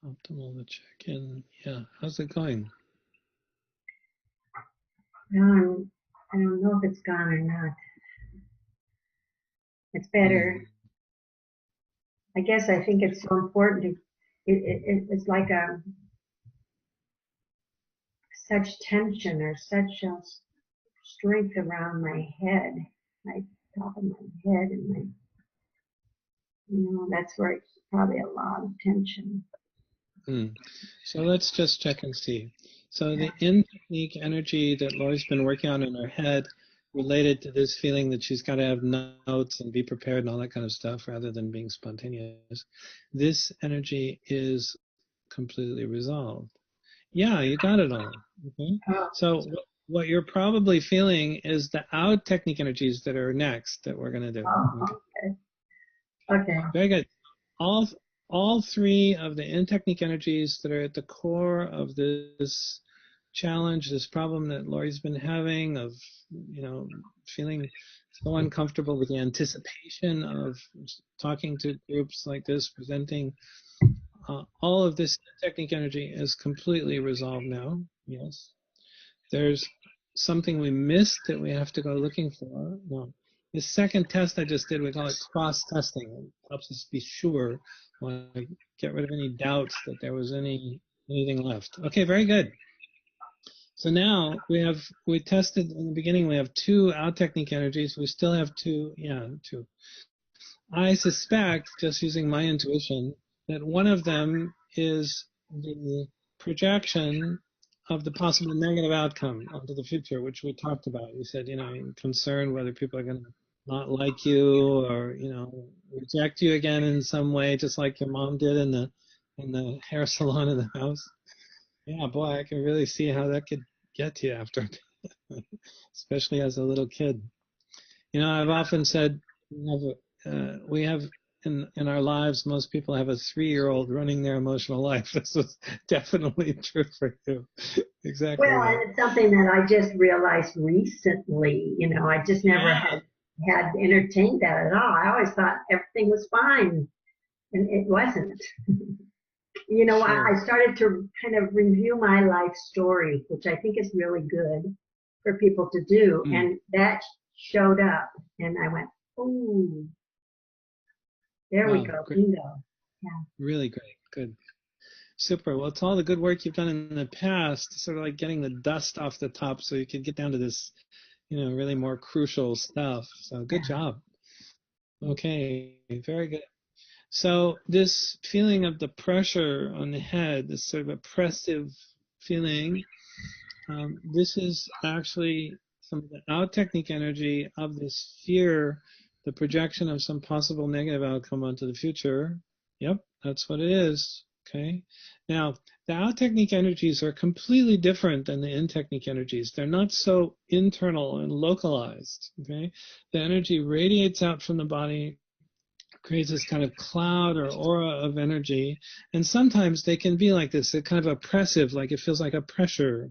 Optimal to check in. Yeah. How's it going? Now I don't know if it's gone or not. It's better. Hmm. I guess I think it's so important to. It's like such tension or such a strength around my head, my top of my head, and that's where it's probably a lot of tension. Hmm. So let's just check and see. So the in technique energy that Lori's been working on in her head related to this feeling that she's got to have notes and be prepared and all that kind of stuff rather than being spontaneous. This energy is completely resolved. Yeah, you got it all. Okay. Oh, So what you're probably feeling is the out technique energies that are next that we're going to do. Oh, Okay. okay. Very good. All all three of the in technique energies that are at the core of this challenge, this problem that Lori's been having of, feeling so uncomfortable with the anticipation of talking to groups like this, presenting. All of this technique energy is completely resolved now. Yes. There's something we missed that we have to go looking for. Well, the second test I just did, we call it cross testing. It helps us be sure, like get rid of any doubts that there was anything left. Okay, very good. So now we tested in the beginning. We have two out technique energies. We still have two. I suspect, just using my intuition, that one of them is the projection of the possible negative outcome onto the future, which we talked about. You said, you're concerned whether people are going to not like you or, reject you again in some way, just like your mom did in the hair salon in the house. Yeah, boy, I can really see how that could get to you after, especially as a little kid. I've often said we have in our lives, most people have a 3-year-old running their emotional life. This was definitely true for you. Exactly Well, right. and it's something that I just realized recently. I just never Yeah, had entertained that at all. I always thought everything was fine, and it wasn't. sure. I started to kind of review my life story, which I think is really good for people to do, Mm. and that showed up, and I went, "Oh, there we Wow, go, great. bingo." Yeah. Really great. Good. Super. Well, it's all the good work you've done in the past, sort of like getting the dust off the top so you could get down to this, really more crucial stuff. So good job. Okay, very good. So this feeling of the pressure on the head, this sort of oppressive feeling, this is actually some of the out technique energy of this fear, the projection of some possible negative outcome onto the future. Yep, that's what it is. Okay. Now, the out technique energies are completely different than the in technique energies. They're not so internal and localized. Okay. The energy radiates out from the body, creates this kind of cloud or aura of energy. And sometimes they can be like this, they're kind of oppressive, like it feels like a pressure.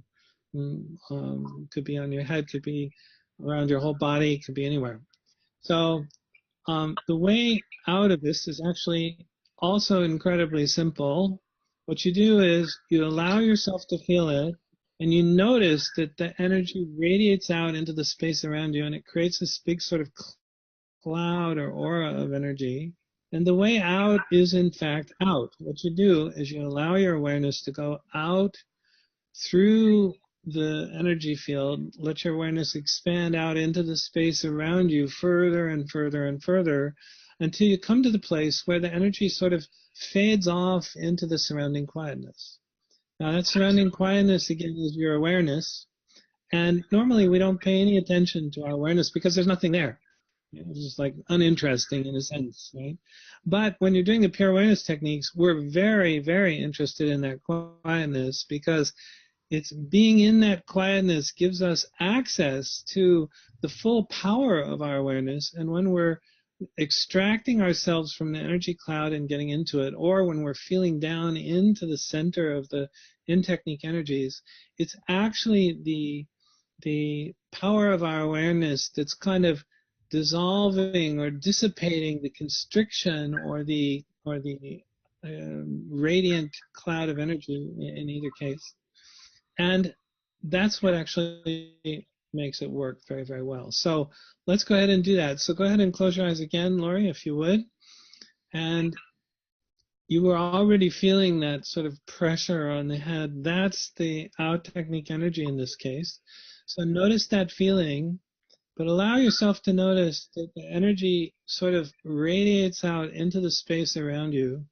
Could be on your head, could be around your whole body, could be anywhere. So the way out of this is actually also incredibly simple. What you do is you allow yourself to feel it, and you notice that the energy radiates out into the space around you, and it creates this big sort of cloud or aura of energy. And the way out is, in fact, out. What you do is you allow your awareness to go out through the energy field, let your awareness expand out into the space around you further and further and further until you come to the place where the energy sort of fades off into the surrounding quietness. Now, that surrounding quietness, again, is your awareness. And normally we don't pay any attention to our awareness because there's nothing there. It's just like uninteresting in a sense, right? But when you're doing the pure awareness techniques, we're very, very interested in that quietness because it's being in that quietness gives us access to the full power of our awareness. And when we're extracting ourselves from the energy cloud and getting into it, or when we're feeling down into the center of the in technique energies, it's actually the power of our awareness that's kind of dissolving or dissipating the constriction or the radiant cloud of energy in either case. And that's what actually makes it work very, very well. So let's go ahead and do that. So go ahead and close your eyes again, Lori, if you would. And you were already feeling that sort of pressure on the head. That's the out technique energy in this case. So notice that feeling, but allow yourself to notice that the energy sort of radiates out into the space around you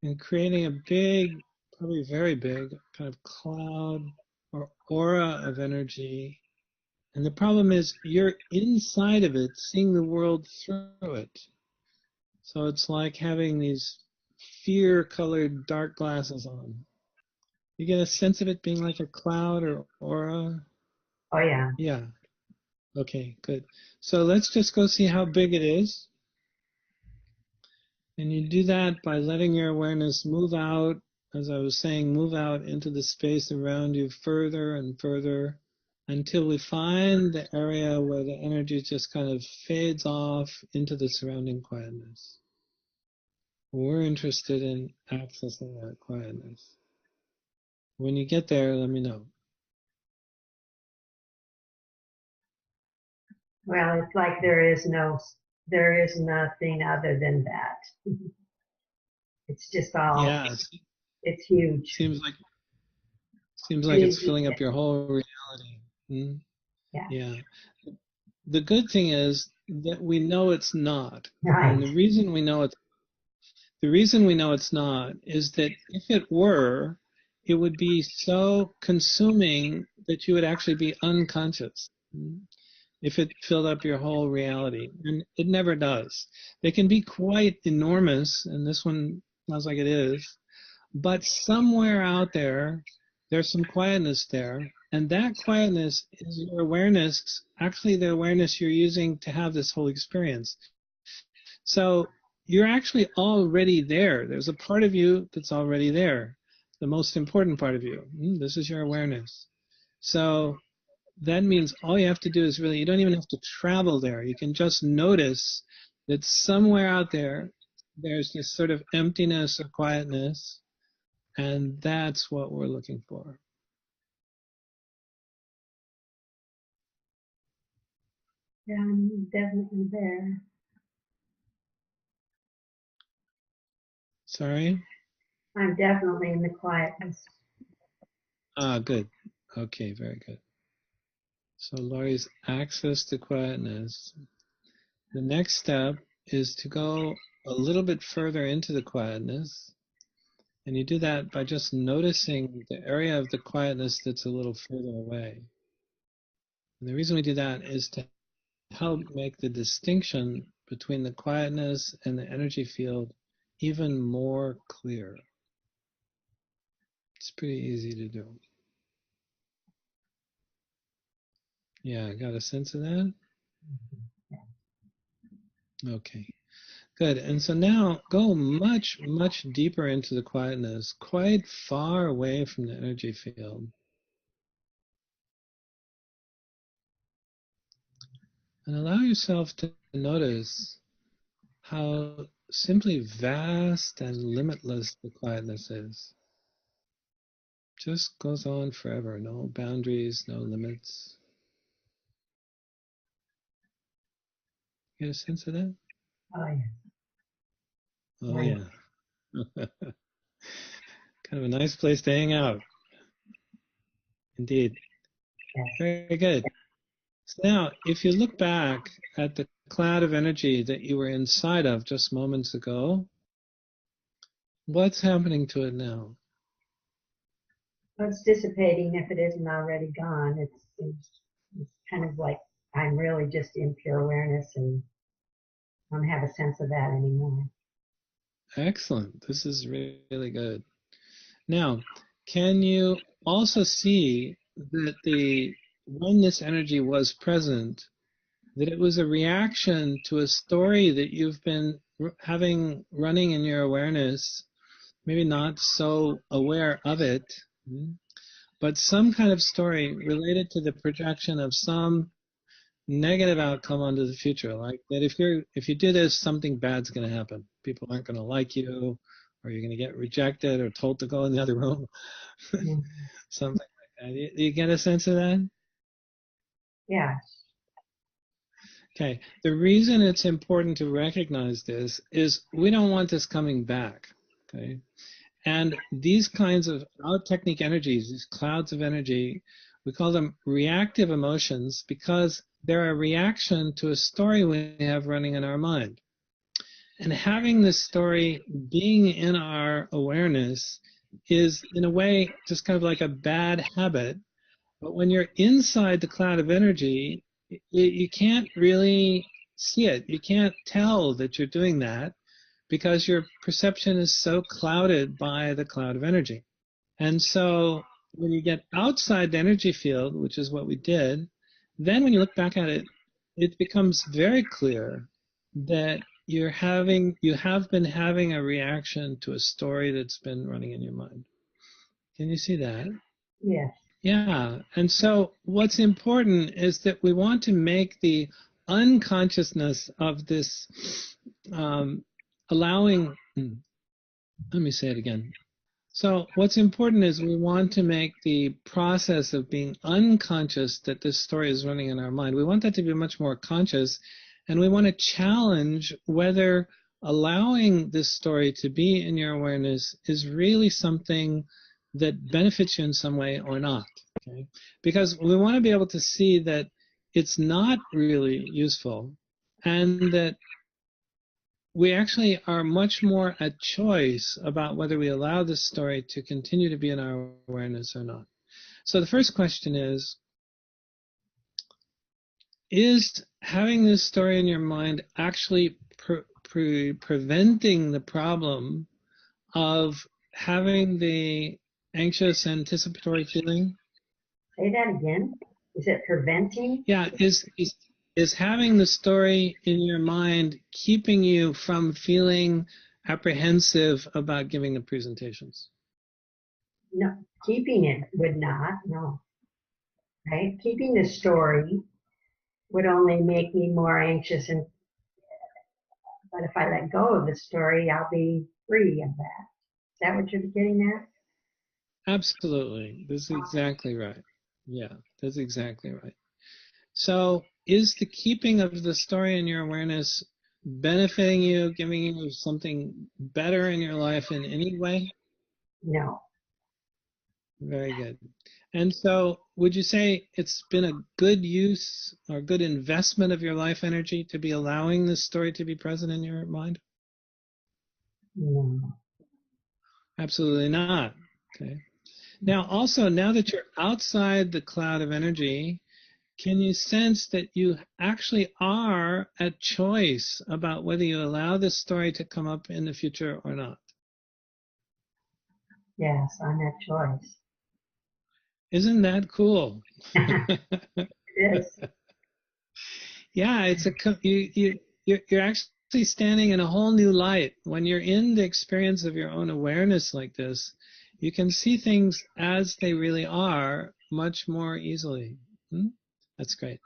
and creating a big, probably very big, kind of cloud or aura of energy. And the problem is you're inside of it, seeing the world through it. So it's like having these fear-colored dark glasses on. You get a sense of it being like a cloud or aura. Oh yeah. Yeah. Okay, good. So let's just go see how big it is. And you do that by letting your awareness move out, as I was saying, move out into the space around you further and further until we find the area where the energy just kind of fades off into the surrounding quietness. We're interested in accessing that quietness. When you get there, let me know. Well, it's like there is nothing other than that. It's just all, Yeah, it's huge. seems like seems like it's Pretty, filling up your whole reality. Hmm? yeah, Yeah. The good thing is that we know it's not. And right. the reason we know it's not is that if it were, it would be so consuming that you would actually be unconscious. If it filled up your whole reality. And it never does. They can be quite enormous, and this one sounds like it is, but somewhere out there, there's some quietness there. And that quietness is your awareness, actually the awareness you're using to have this whole experience. So you're actually already there. There's a part of you that's already there, the most important part of you. This is your awareness. So that means all you have to do is really, you don't even have to travel there. You can just notice that somewhere out there, there's this sort of emptiness or quietness, and that's what we're looking for. Yeah, I'm definitely there. Sorry? I'm definitely in the quietness. Ah, good. Okay, very good. So Laurie's access to quietness. The next step is to go a little bit further into the quietness. And you do that by just noticing the area of the quietness that's a little further away. And the reason we do that is to help make the distinction between the quietness and the energy field even more clear. It's pretty easy to do. Yeah, got a sense of that? Okay, good. And so now go much, much deeper into the quietness, quite far away from the energy field. And allow yourself to notice how simply vast and limitless the quietness is. Just goes on forever, no boundaries, no limits. Get a sense of that? Oh yeah. Oh, Right. yeah. Kind of a nice place to hang out. Indeed. Yes. Very good. So now, if you look back at the cloud of energy that you were inside of just moments ago, what's happening to it now? Well, it's dissipating if it isn't already gone. It's kind of like I'm really just in pure awareness and don't have a sense of that anymore. Excellent. This is really good. Now, can you also see that when this energy was present, that it was a reaction to a story that you've been having running in your awareness, maybe not so aware of it, but some kind of story related to the projection of some negative outcome onto the future, like that if you do this, something bad's going to happen. People aren't going to like you, or you're going to get rejected or told to go in the other room. Mm. Something like that. You get a sense of that? Yeah. Okay. The reason it's important to recognize this is we don't want this coming back. Okay. And these kinds of out technique energies, these clouds of energy, we call them reactive emotions because they're a reaction to a story we have running in our mind. And having this story being in our awareness is, in a way, just kind of like a bad habit. But when you're inside the cloud of energy, you can't really see it. You can't tell that you're doing that because your perception is so clouded by the cloud of energy. And so when you get outside the energy field, which is what we did, then when you look back at it, it becomes very clear that you have been having a reaction to a story that's been running in your mind. Can you see that? Yes. Yeah. And so what's important is that we want to make the unconsciousness of this allowing, let me say it again. So what's important is we want to make the process of being unconscious that this story is running in our mind. We want that to be much more conscious, and we want to challenge whether allowing this story to be in your awareness is really something that benefits you in some way or not. Okay? Because we want to be able to see that it's not really useful, and that we actually are much more at choice about whether we allow this story to continue to be in our awareness or not. So the first question is having this story in your mind actually preventing the problem of having the anxious anticipatory feeling? Say that again. Is it preventing? Yeah, is having the story in your mind keeping you from feeling apprehensive about giving the presentations? No, keeping it would not. No, right? Keeping the story would only make me more anxious, and but if I let go of the story, I'll be free of that. Is that what you're getting at? Absolutely. That's exactly right. Yeah, that's exactly right. So is the keeping of the story in your awareness benefiting you, giving you something better in your life in any way? No. Very good. And so would you say it's been a good use or good investment of your life energy to be allowing this story to be present in your mind? No. Absolutely not. Okay. Now, also, now that you're outside the cloud of energy, can you sense that you actually are at choice about whether you allow this story to come up in the future or not? Yes, I'm at choice. Isn't that cool? It is. Yeah, you're actually standing in a whole new light. When you're in the experience of your own awareness like this, you can see things as they really are much more easily. That's great.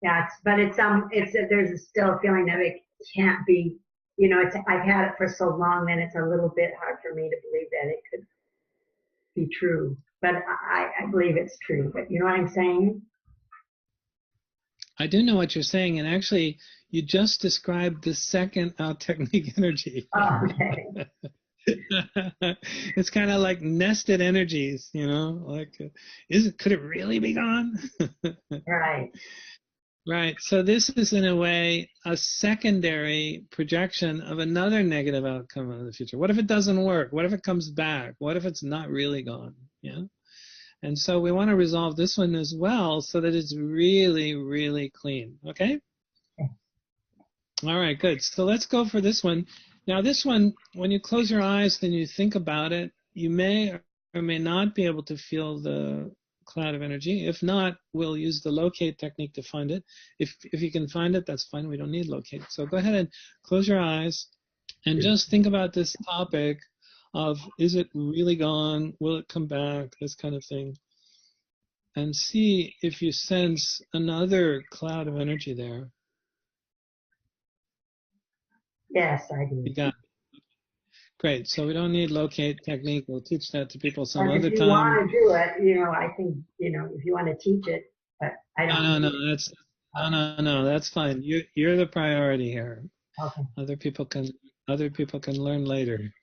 Yeah, but there's still a feeling that it can't be. I've had it for so long that it's a little bit hard for me to believe that it could be true. But I believe it's true. But you know what I'm saying? I do know what you're saying, and actually, you just described the second out technique energy. Oh, okay. It's kind of like nested energies, like could it really be gone? Right. Right. So this is in a way a secondary projection of another negative outcome in the future. What if it doesn't work? What if it comes back? What if it's not really gone? Yeah. And so we want to resolve this one as well so that it's really, really clean. Okay? All right, good. So let's go for this one. Now, this one, when you close your eyes and you think about it, you may or may not be able to feel the cloud of energy. If not, we'll use the locate technique to find it. If you can find it, that's fine. We don't need locate. So go ahead and close your eyes and just think about this topic of, is it really gone? Will it come back? This kind of thing. And see if you sense another cloud of energy there. Yes, I do. You got it. Great. So we don't need locate technique. We'll teach that to people some But if other you time. want to do it, I think, if you want to teach it, but I No, don't. no, no. No. That's fine. You're the priority here. Okay. Other people can learn later.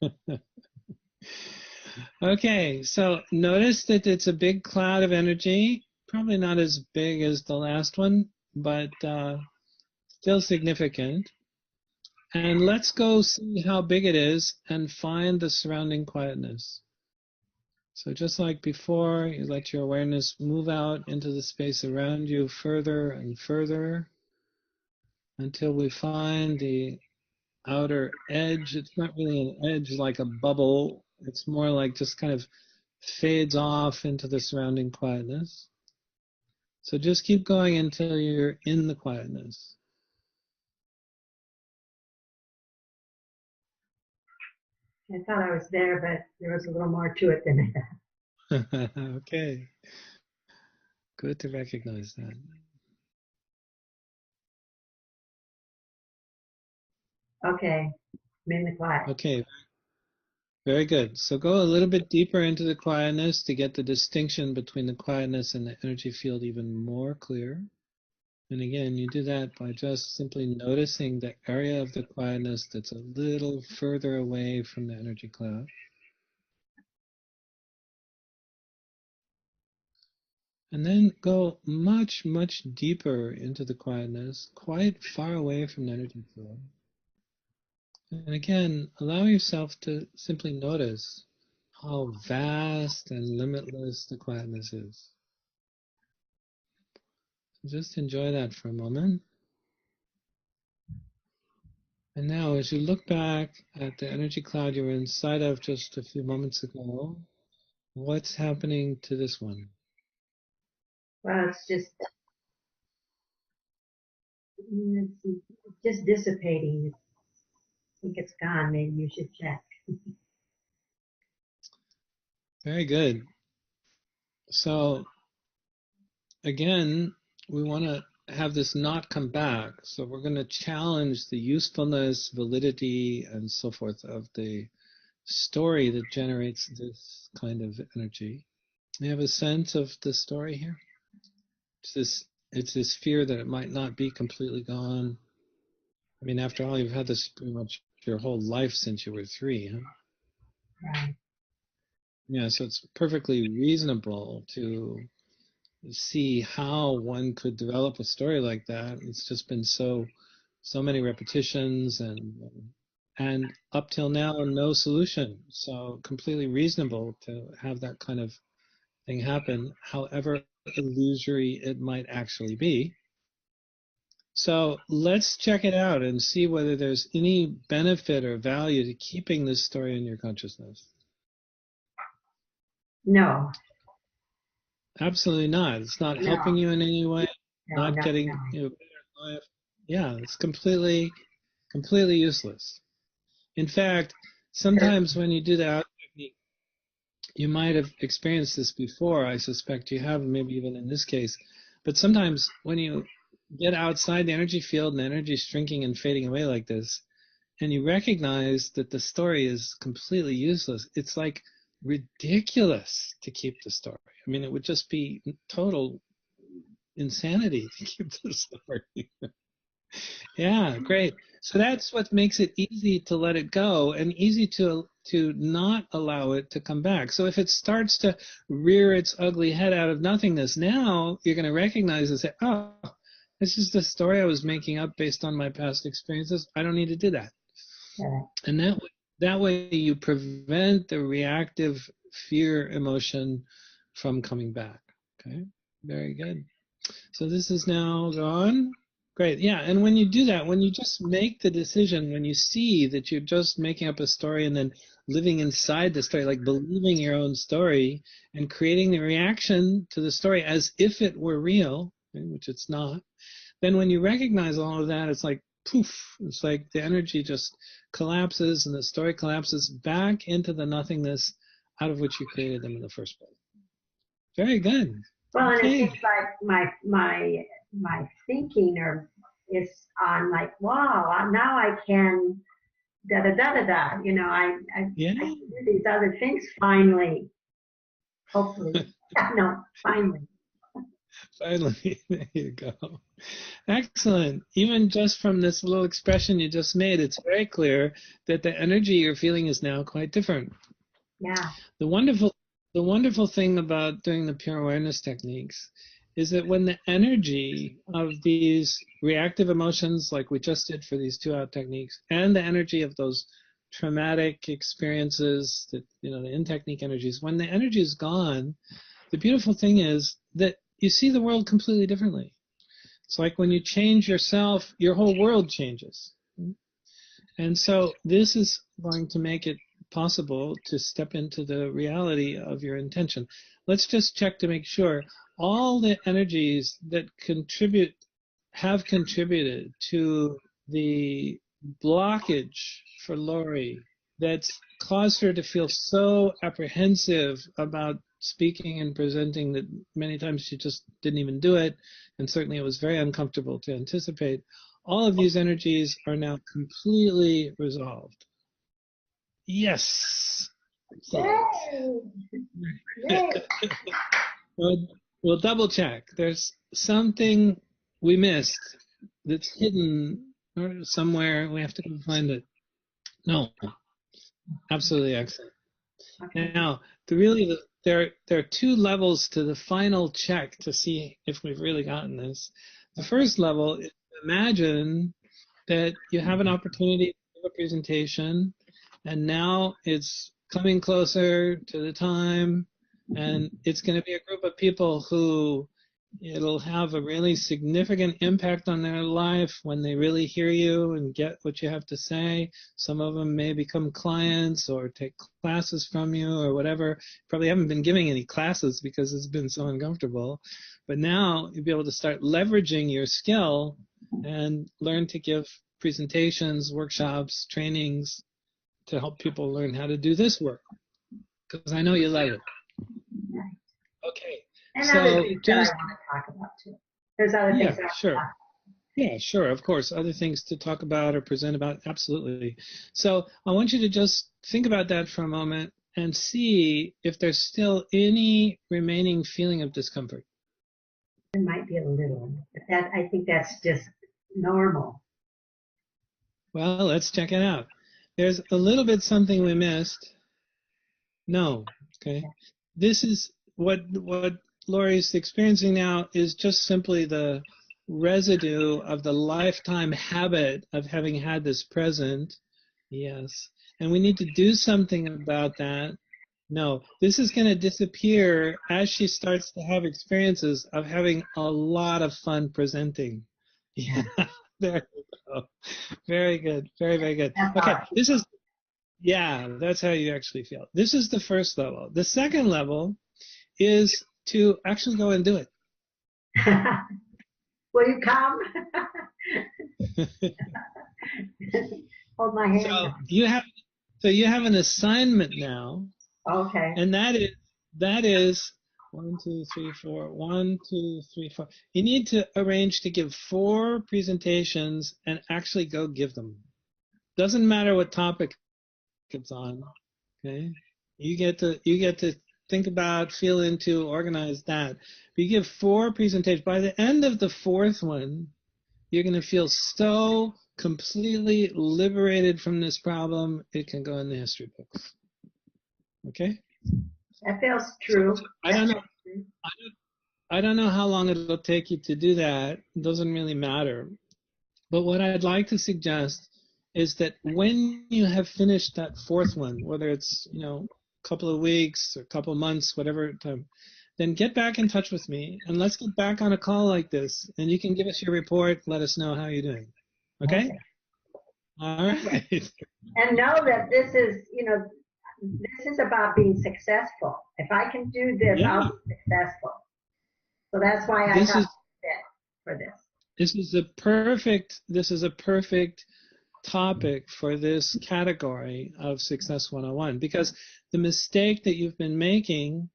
Okay. So notice that it's a big cloud of energy. Probably not as big as the last one, but still significant. And let's go see how big it is and find the surrounding quietness. So just like before, you let your awareness move out into the space around you further and further until we find the outer edge. It's not really an edge like a bubble. It's more like just kind of fades off into the surrounding quietness. So just keep going until you're in the quietness. I thought I was there, but there was a little more to it than that. Okay. Good to recognize that. Okay, I'm in the quiet. Okay, very good. So go a little bit deeper into the quietness to get the distinction between the quietness and the energy field even more clear. And again, you do that by just simply noticing the area of the quietness that's a little further away from the energy cloud. And then go much, much deeper into the quietness, quite far away from the energy field. And again, allow yourself to simply notice how vast and limitless the quietness is. Just enjoy that for a moment. And now, as you look back at the energy cloud you were inside of just a few moments ago, what's happening to this one? Well, it's just dissipating. I think it's gone. Maybe you should check. Very good. So, again, we want to have this not come back. So we're going to challenge the usefulness, validity, and so forth of the story that generates this kind of energy. You have a sense of the story here? It's this fear that it might not be completely gone. I mean, after all, you've had this pretty much your whole life since you were 3, huh? Right. Yeah, so it's perfectly reasonable to see how one could develop a story like that. It's just been so many repetitions and up till now no solution. So completely reasonable to have that kind of thing happen, however illusory it might actually be. So let's check it out and see whether there's any benefit or value to keeping this story in your consciousness. No, Absolutely not. It's not helping no, you in any way, no, not no, getting no. you a better life. Yeah, it's completely useless. In fact, sometimes when you do the out technique, you might have experienced this before. I suspect you have, maybe even in this case. But sometimes when you get outside the energy field and the energy is shrinking and fading away like this, and you recognize that the story is completely useless, it's like ridiculous to keep the story. I mean, it would just be total insanity to keep the story. Yeah, great. So that's what makes it easy to let it go and easy to not allow it to come back. So if it starts to rear its ugly head out of nothingness, now you're going to recognize and say, "Oh, this is the story I was making up based on my past experiences. I don't need to do that." Correct. And that way you prevent the reactive fear emotion from coming back. Okay, very good. So this is now gone. Great. Yeah. And when you do that, when you just make the decision, when you see that you're just making up a story and then living inside the story, like believing your own story and creating the reaction to the story as if it were real, okay, which it's not, then when you recognize all of that, it's like poof. It's like the energy just collapses and the story collapses back into the nothingness out of which you created them in the first place. Very good. Well, and it Okay. seems like my thinking is on like, wow, now I can da da da da da. You know, Yeah. I can do these other things finally. Hopefully, no, finally. Finally, there you go. Excellent. Even just from this little expression you just made, it's very clear that the energy you're feeling is now quite different. Yeah, The wonderful, the wonderful thing about doing the pure awareness techniques is that when the energy of these reactive emotions, like we just did for these 2 out techniques, and the energy of those traumatic experiences, that the in technique energies, when the energy is gone, the beautiful thing is that you see the world completely differently. It's like when you change yourself, your whole world changes. And so this is going to make it possible to step into the reality of your intention. Let's just check to make sure all the energies that have contributed to the blockage for Lori that's caused her to feel so apprehensive about speaking and presenting that many times she just didn't even do it, and certainly it was very uncomfortable to anticipate. All of these energies are now completely resolved. Yes. Yay! Yay! We'll double check. There's something we missed that's hidden or somewhere. We have to go find it. No, absolutely excellent. Okay. Now, there are two levels to the final check to see if we've really gotten this. The first level is to imagine that you have an opportunity to give a presentation, and now it's coming closer to the time, and it's going to be a group of people who it'll have a really significant impact on their life when they really hear you and get what you have to say. Some of them may become clients or take classes from you or whatever. Probably haven't been giving any classes because it's been so uncomfortable. But now you'll be able to start leveraging your skill and learn to give presentations, workshops, trainings to help people learn how to do this work. Because I know you love it. Okay. And so other things just, that I want to talk about too. There's other things that sure. Yeah, sure, of course. Other things to talk about or present about, absolutely. So I want you to just think about that for a moment and see if there's still any remaining feeling of discomfort. There might be a little, but I think that's just normal. Well, let's check it out. There's a little bit something we missed. No, okay. This is what Lori's experiencing now is just simply the residue of the lifetime habit of having had this present. Yes. And we need to do something about that. No, this is going to disappear as she starts to have experiences of having a lot of fun presenting. Yeah. There you go. Very good. Very, very good. Okay. That's how you actually feel. This is the first level. The second level is to actually go and do it. Will you come? Hold my hand. So you have an assignment now. Okay. And that is 1, 2, 3, 4. 1, 2, 3, 4. You need to arrange to give 4 presentations and actually go give them. Doesn't matter what topic it's on. Okay. You get to think about, feel into, organize that. But you give 4 presentations. By the end of the 4th one, you're going to feel so completely liberated from this problem, it can go in the history books. Okay? That feels true. I don't know how long it'll take you to do that. It doesn't really matter. But what I'd like to suggest is that when you have finished that 4th one, whether it's, a couple of weeks or a couple of months, whatever time, then get back in touch with me and let's get back on a call like this and you can give us your report, let us know how you're doing. Okay? All right. And know that this is about being successful. If I can do this, I'll be successful. So that's why I got fit for this. This is a perfect topic for this category of Success 101, because the mistake that you've been making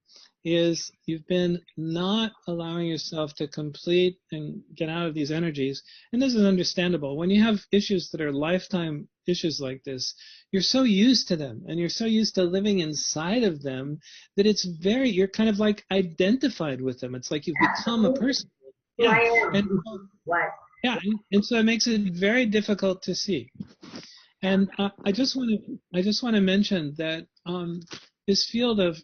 is you've been not allowing yourself to complete and get out of these energies. And this is understandable. When you have issues that are lifetime issues like this, you're so used to them and you're so used to living inside of them that you're kind of like identified with them. It's like you've become a person. Yeah. And so it makes it very difficult to see. And I just want to mention that this field of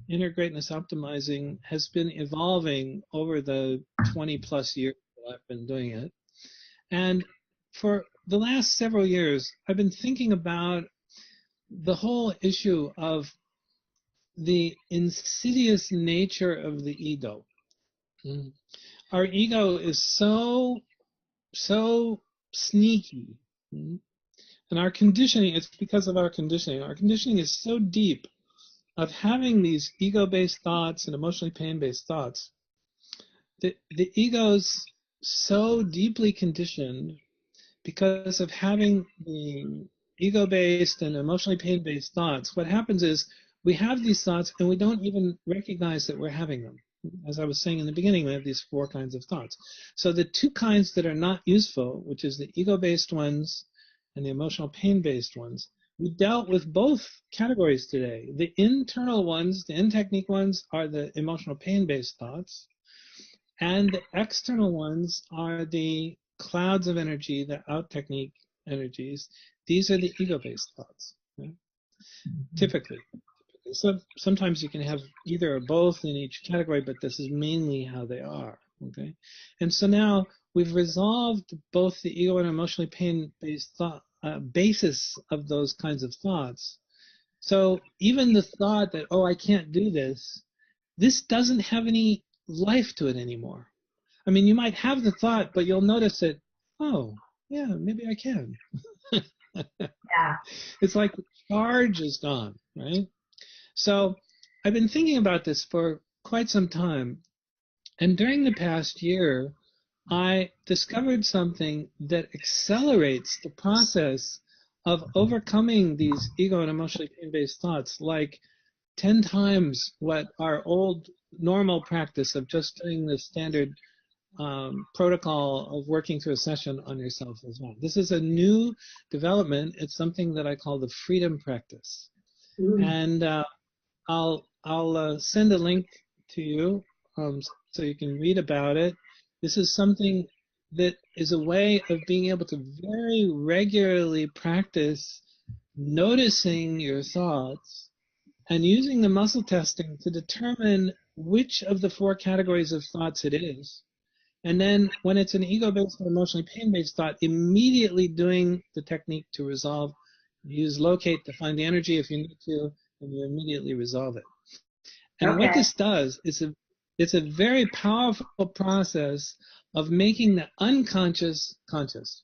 inner greatness optimizing has been evolving over the 20 plus years that I've been doing it. And for the last several years, I've been thinking about the whole issue of the insidious nature of the ego. Our ego is so sneaky And our conditioning, it's because of our conditioning. Our conditioning is so deep of having these ego-based thoughts and emotionally pain-based thoughts. The ego's so deeply conditioned because of having the ego-based and emotionally pain-based thoughts. What happens is we have these thoughts and we don't even recognize that we're having them. As I was saying in the beginning, we have these four kinds of thoughts. So the two kinds that are not useful, which is the ego-based ones and the emotional pain-based ones, we dealt with both categories today. The internal ones, the in-technique ones, are the emotional pain-based thoughts, and the external ones are the clouds of energy, the out-technique energies. These are the ego-based thoughts, right? Typically. So sometimes you can have either or both in each category, but this is mainly how they are, okay? And so now we've resolved both the ego and emotionally pain-based thought, basis of those kinds of thoughts. So even the thought that, oh, I can't do this, this doesn't have any life to it anymore. I mean, you might have the thought, but you'll notice that, oh, yeah, maybe I can. Yeah. It's like the charge is gone, right? So I've been thinking about this for quite some time. And during the past year, I discovered something that accelerates the process of overcoming these ego and emotionally pain-based thoughts, like 10 times what our old normal practice of just doing the standard protocol of working through a session on yourself as well. This is a new development. It's something that I call the freedom practice. And I'll send a link to you so you can read about it. This is something that is a way of being able to very regularly practice noticing your thoughts and using the muscle testing to determine which of the four categories of thoughts it is. And then when it's an ego-based or emotionally pain-based thought, immediately doing the technique to resolve. Use locate to find the energy if you need to, and you immediately resolve it. And what this does is it's a very powerful process of making the unconscious conscious.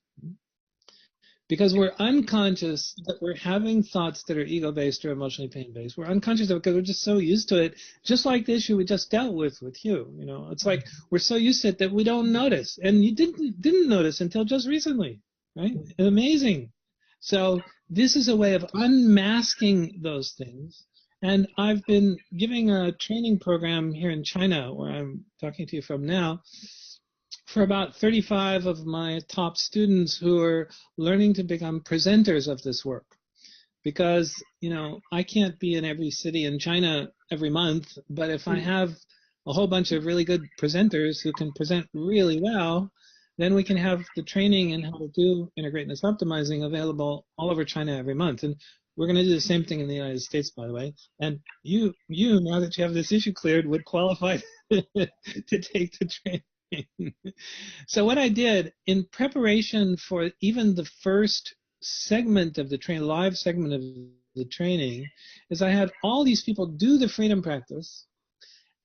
Because we're unconscious that we're having thoughts that are ego-based or emotionally pain-based. We're unconscious of it because we're just so used to it, just like the issue we just dealt with you. You know, it's like we're so used to it that we don't notice. And you didn't notice until just recently, right? It's amazing. So this is a way of unmasking those things. And I've been giving a training program here in China, where I'm talking to you from now, for about 35 of my top students who are learning to become presenters of this work. Because, you know, I can't be in every city in China every month, but if I have a whole bunch of really good presenters who can present really well, then we can have the training in how to do integrateness optimizing available all over China every month. And we're going to do the same thing in the United States, by the way. And you, now that you have this issue cleared, would qualify to take the training. So what I did in preparation for even the first segment of the live segment of the training, is I had all these people do the freedom practice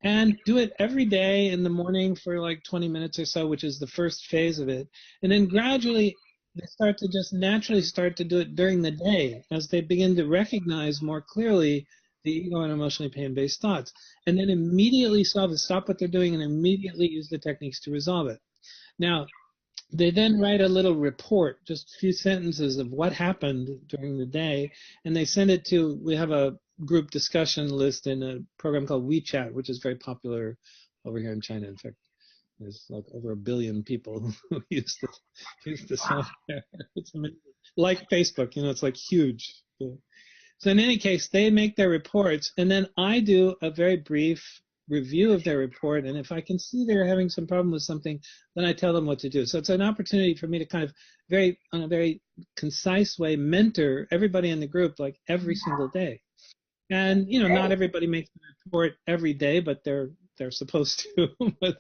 and do it every day in the morning for like 20 minutes or so, which is the first phase of it. And then gradually they start to just naturally start to do it during the day as they begin to recognize more clearly the ego and emotionally pain-based thoughts. And then immediately solve it, stop what they're doing and immediately use the techniques to resolve it. Now, they then write a little report, just a few sentences of what happened during the day, and they send it to, we have a group discussion list in a program called WeChat, which is very popular over here in China. In fact, there's like over 1 billion people who use the software. It's amazing. Like Facebook, you know, it's like huge. So in any case, they make their reports, and then I do a very brief review of their report, and if I can see they're having some problem with something, then I tell them what to do. So it's an opportunity for me to kind of on a very concise way, mentor everybody in the group like every single day. And, you know, not everybody makes the report every day, but they're supposed to. But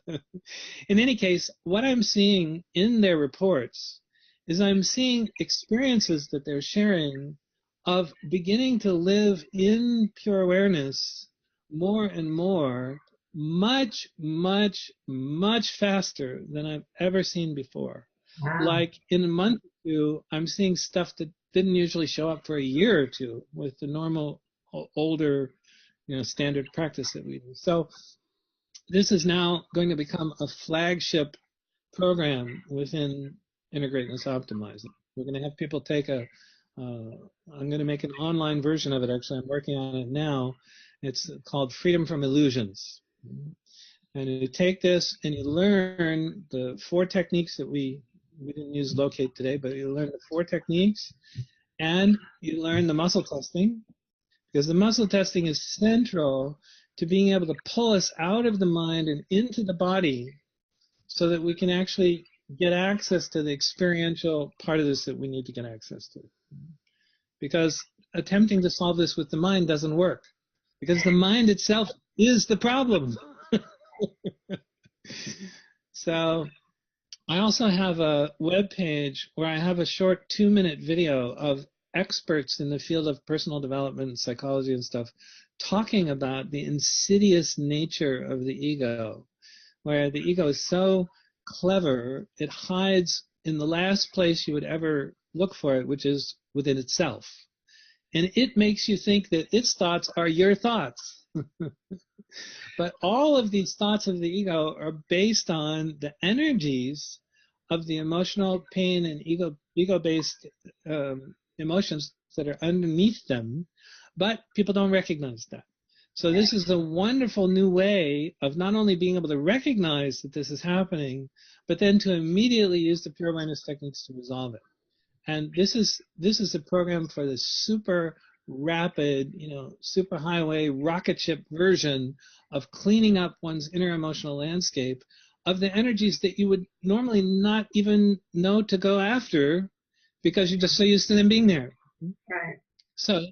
in any case, what I'm seeing in their reports is I'm seeing experiences that they're sharing of beginning to live in pure awareness more and more, much, much, much faster than I've ever seen before. Wow. Like in a month or two, I'm seeing stuff that didn't usually show up for a year or two with the normal older, standard practice that we do. So this is now going to become a flagship program within Integrateness Optimizing. We're going to have people take I'm going to make an online version of it. Actually, I'm working on it now. It's called Freedom from Illusions. And you take this and you learn the 4 techniques that we didn't use locate today, but you learn the 4 techniques, and you learn the muscle testing, because the muscle testing is central to being able to pull us out of the mind and into the body so that we can actually get access to the experiential part of this that we need to get access to. Because attempting to solve this with the mind doesn't work, because the mind itself is the problem. So I also have a web page where I have a short 2-minute video of experts in the field of personal development and psychology and stuff talking about the insidious nature of the ego, where the ego is so clever, it hides in the last place you would ever look for it, which is within itself. And it makes you think that its thoughts are your thoughts. But all of these thoughts of the ego are based on the energies of the emotional pain and ego-based emotions that are underneath them, but people don't recognize that. So this is a wonderful new way of not only being able to recognize that this is happening, but then to immediately use the pure awareness techniques to resolve it. And this is a program for the super rapid, super highway rocket ship version of cleaning up one's inner emotional landscape of the energies that you would normally not even know to go after because you're just so used to them being there. Right. So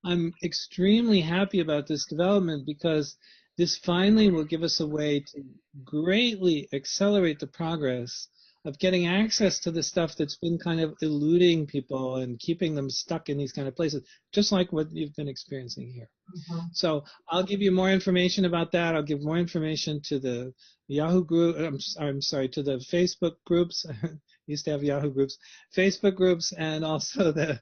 I'm extremely happy about this development, because this finally will give us a way to greatly accelerate the progress of getting access to the stuff that's been kind of eluding people and keeping them stuck in these kind of places, just like what you've been experiencing here. Mm-hmm. So I'll give you more information about that. I'll give more information to the Yahoo group. I'm sorry, to the Facebook groups. Used to have Yahoo groups, Facebook groups, and also the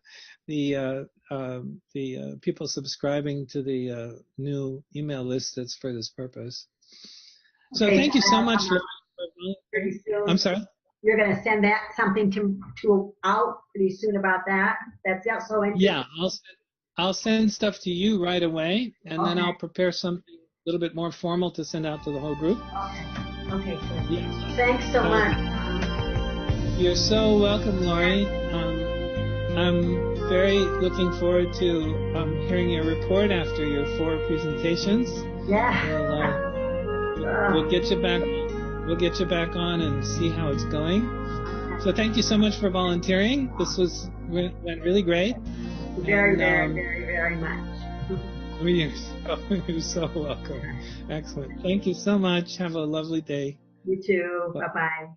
people subscribing to the new email list that's for this purpose. So okay, thank you so much. Pretty soon. I'm sorry? You're going to send that something to out pretty soon about that? That's also interesting. Yeah, I'll send stuff to you right away, and then I'll prepare something a little bit more formal to send out to the whole group. Okay, good. Yeah. Thanks so much. You're so welcome, Lori. I'm very looking forward to hearing your report after your 4 presentations. Yeah. We'll get you back. We'll get you back on and see how it's going. So thank you so much for volunteering. This went really great. Very, very much. You're so welcome. Excellent. Thank you so much. Have a lovely day. You too. Bye-bye.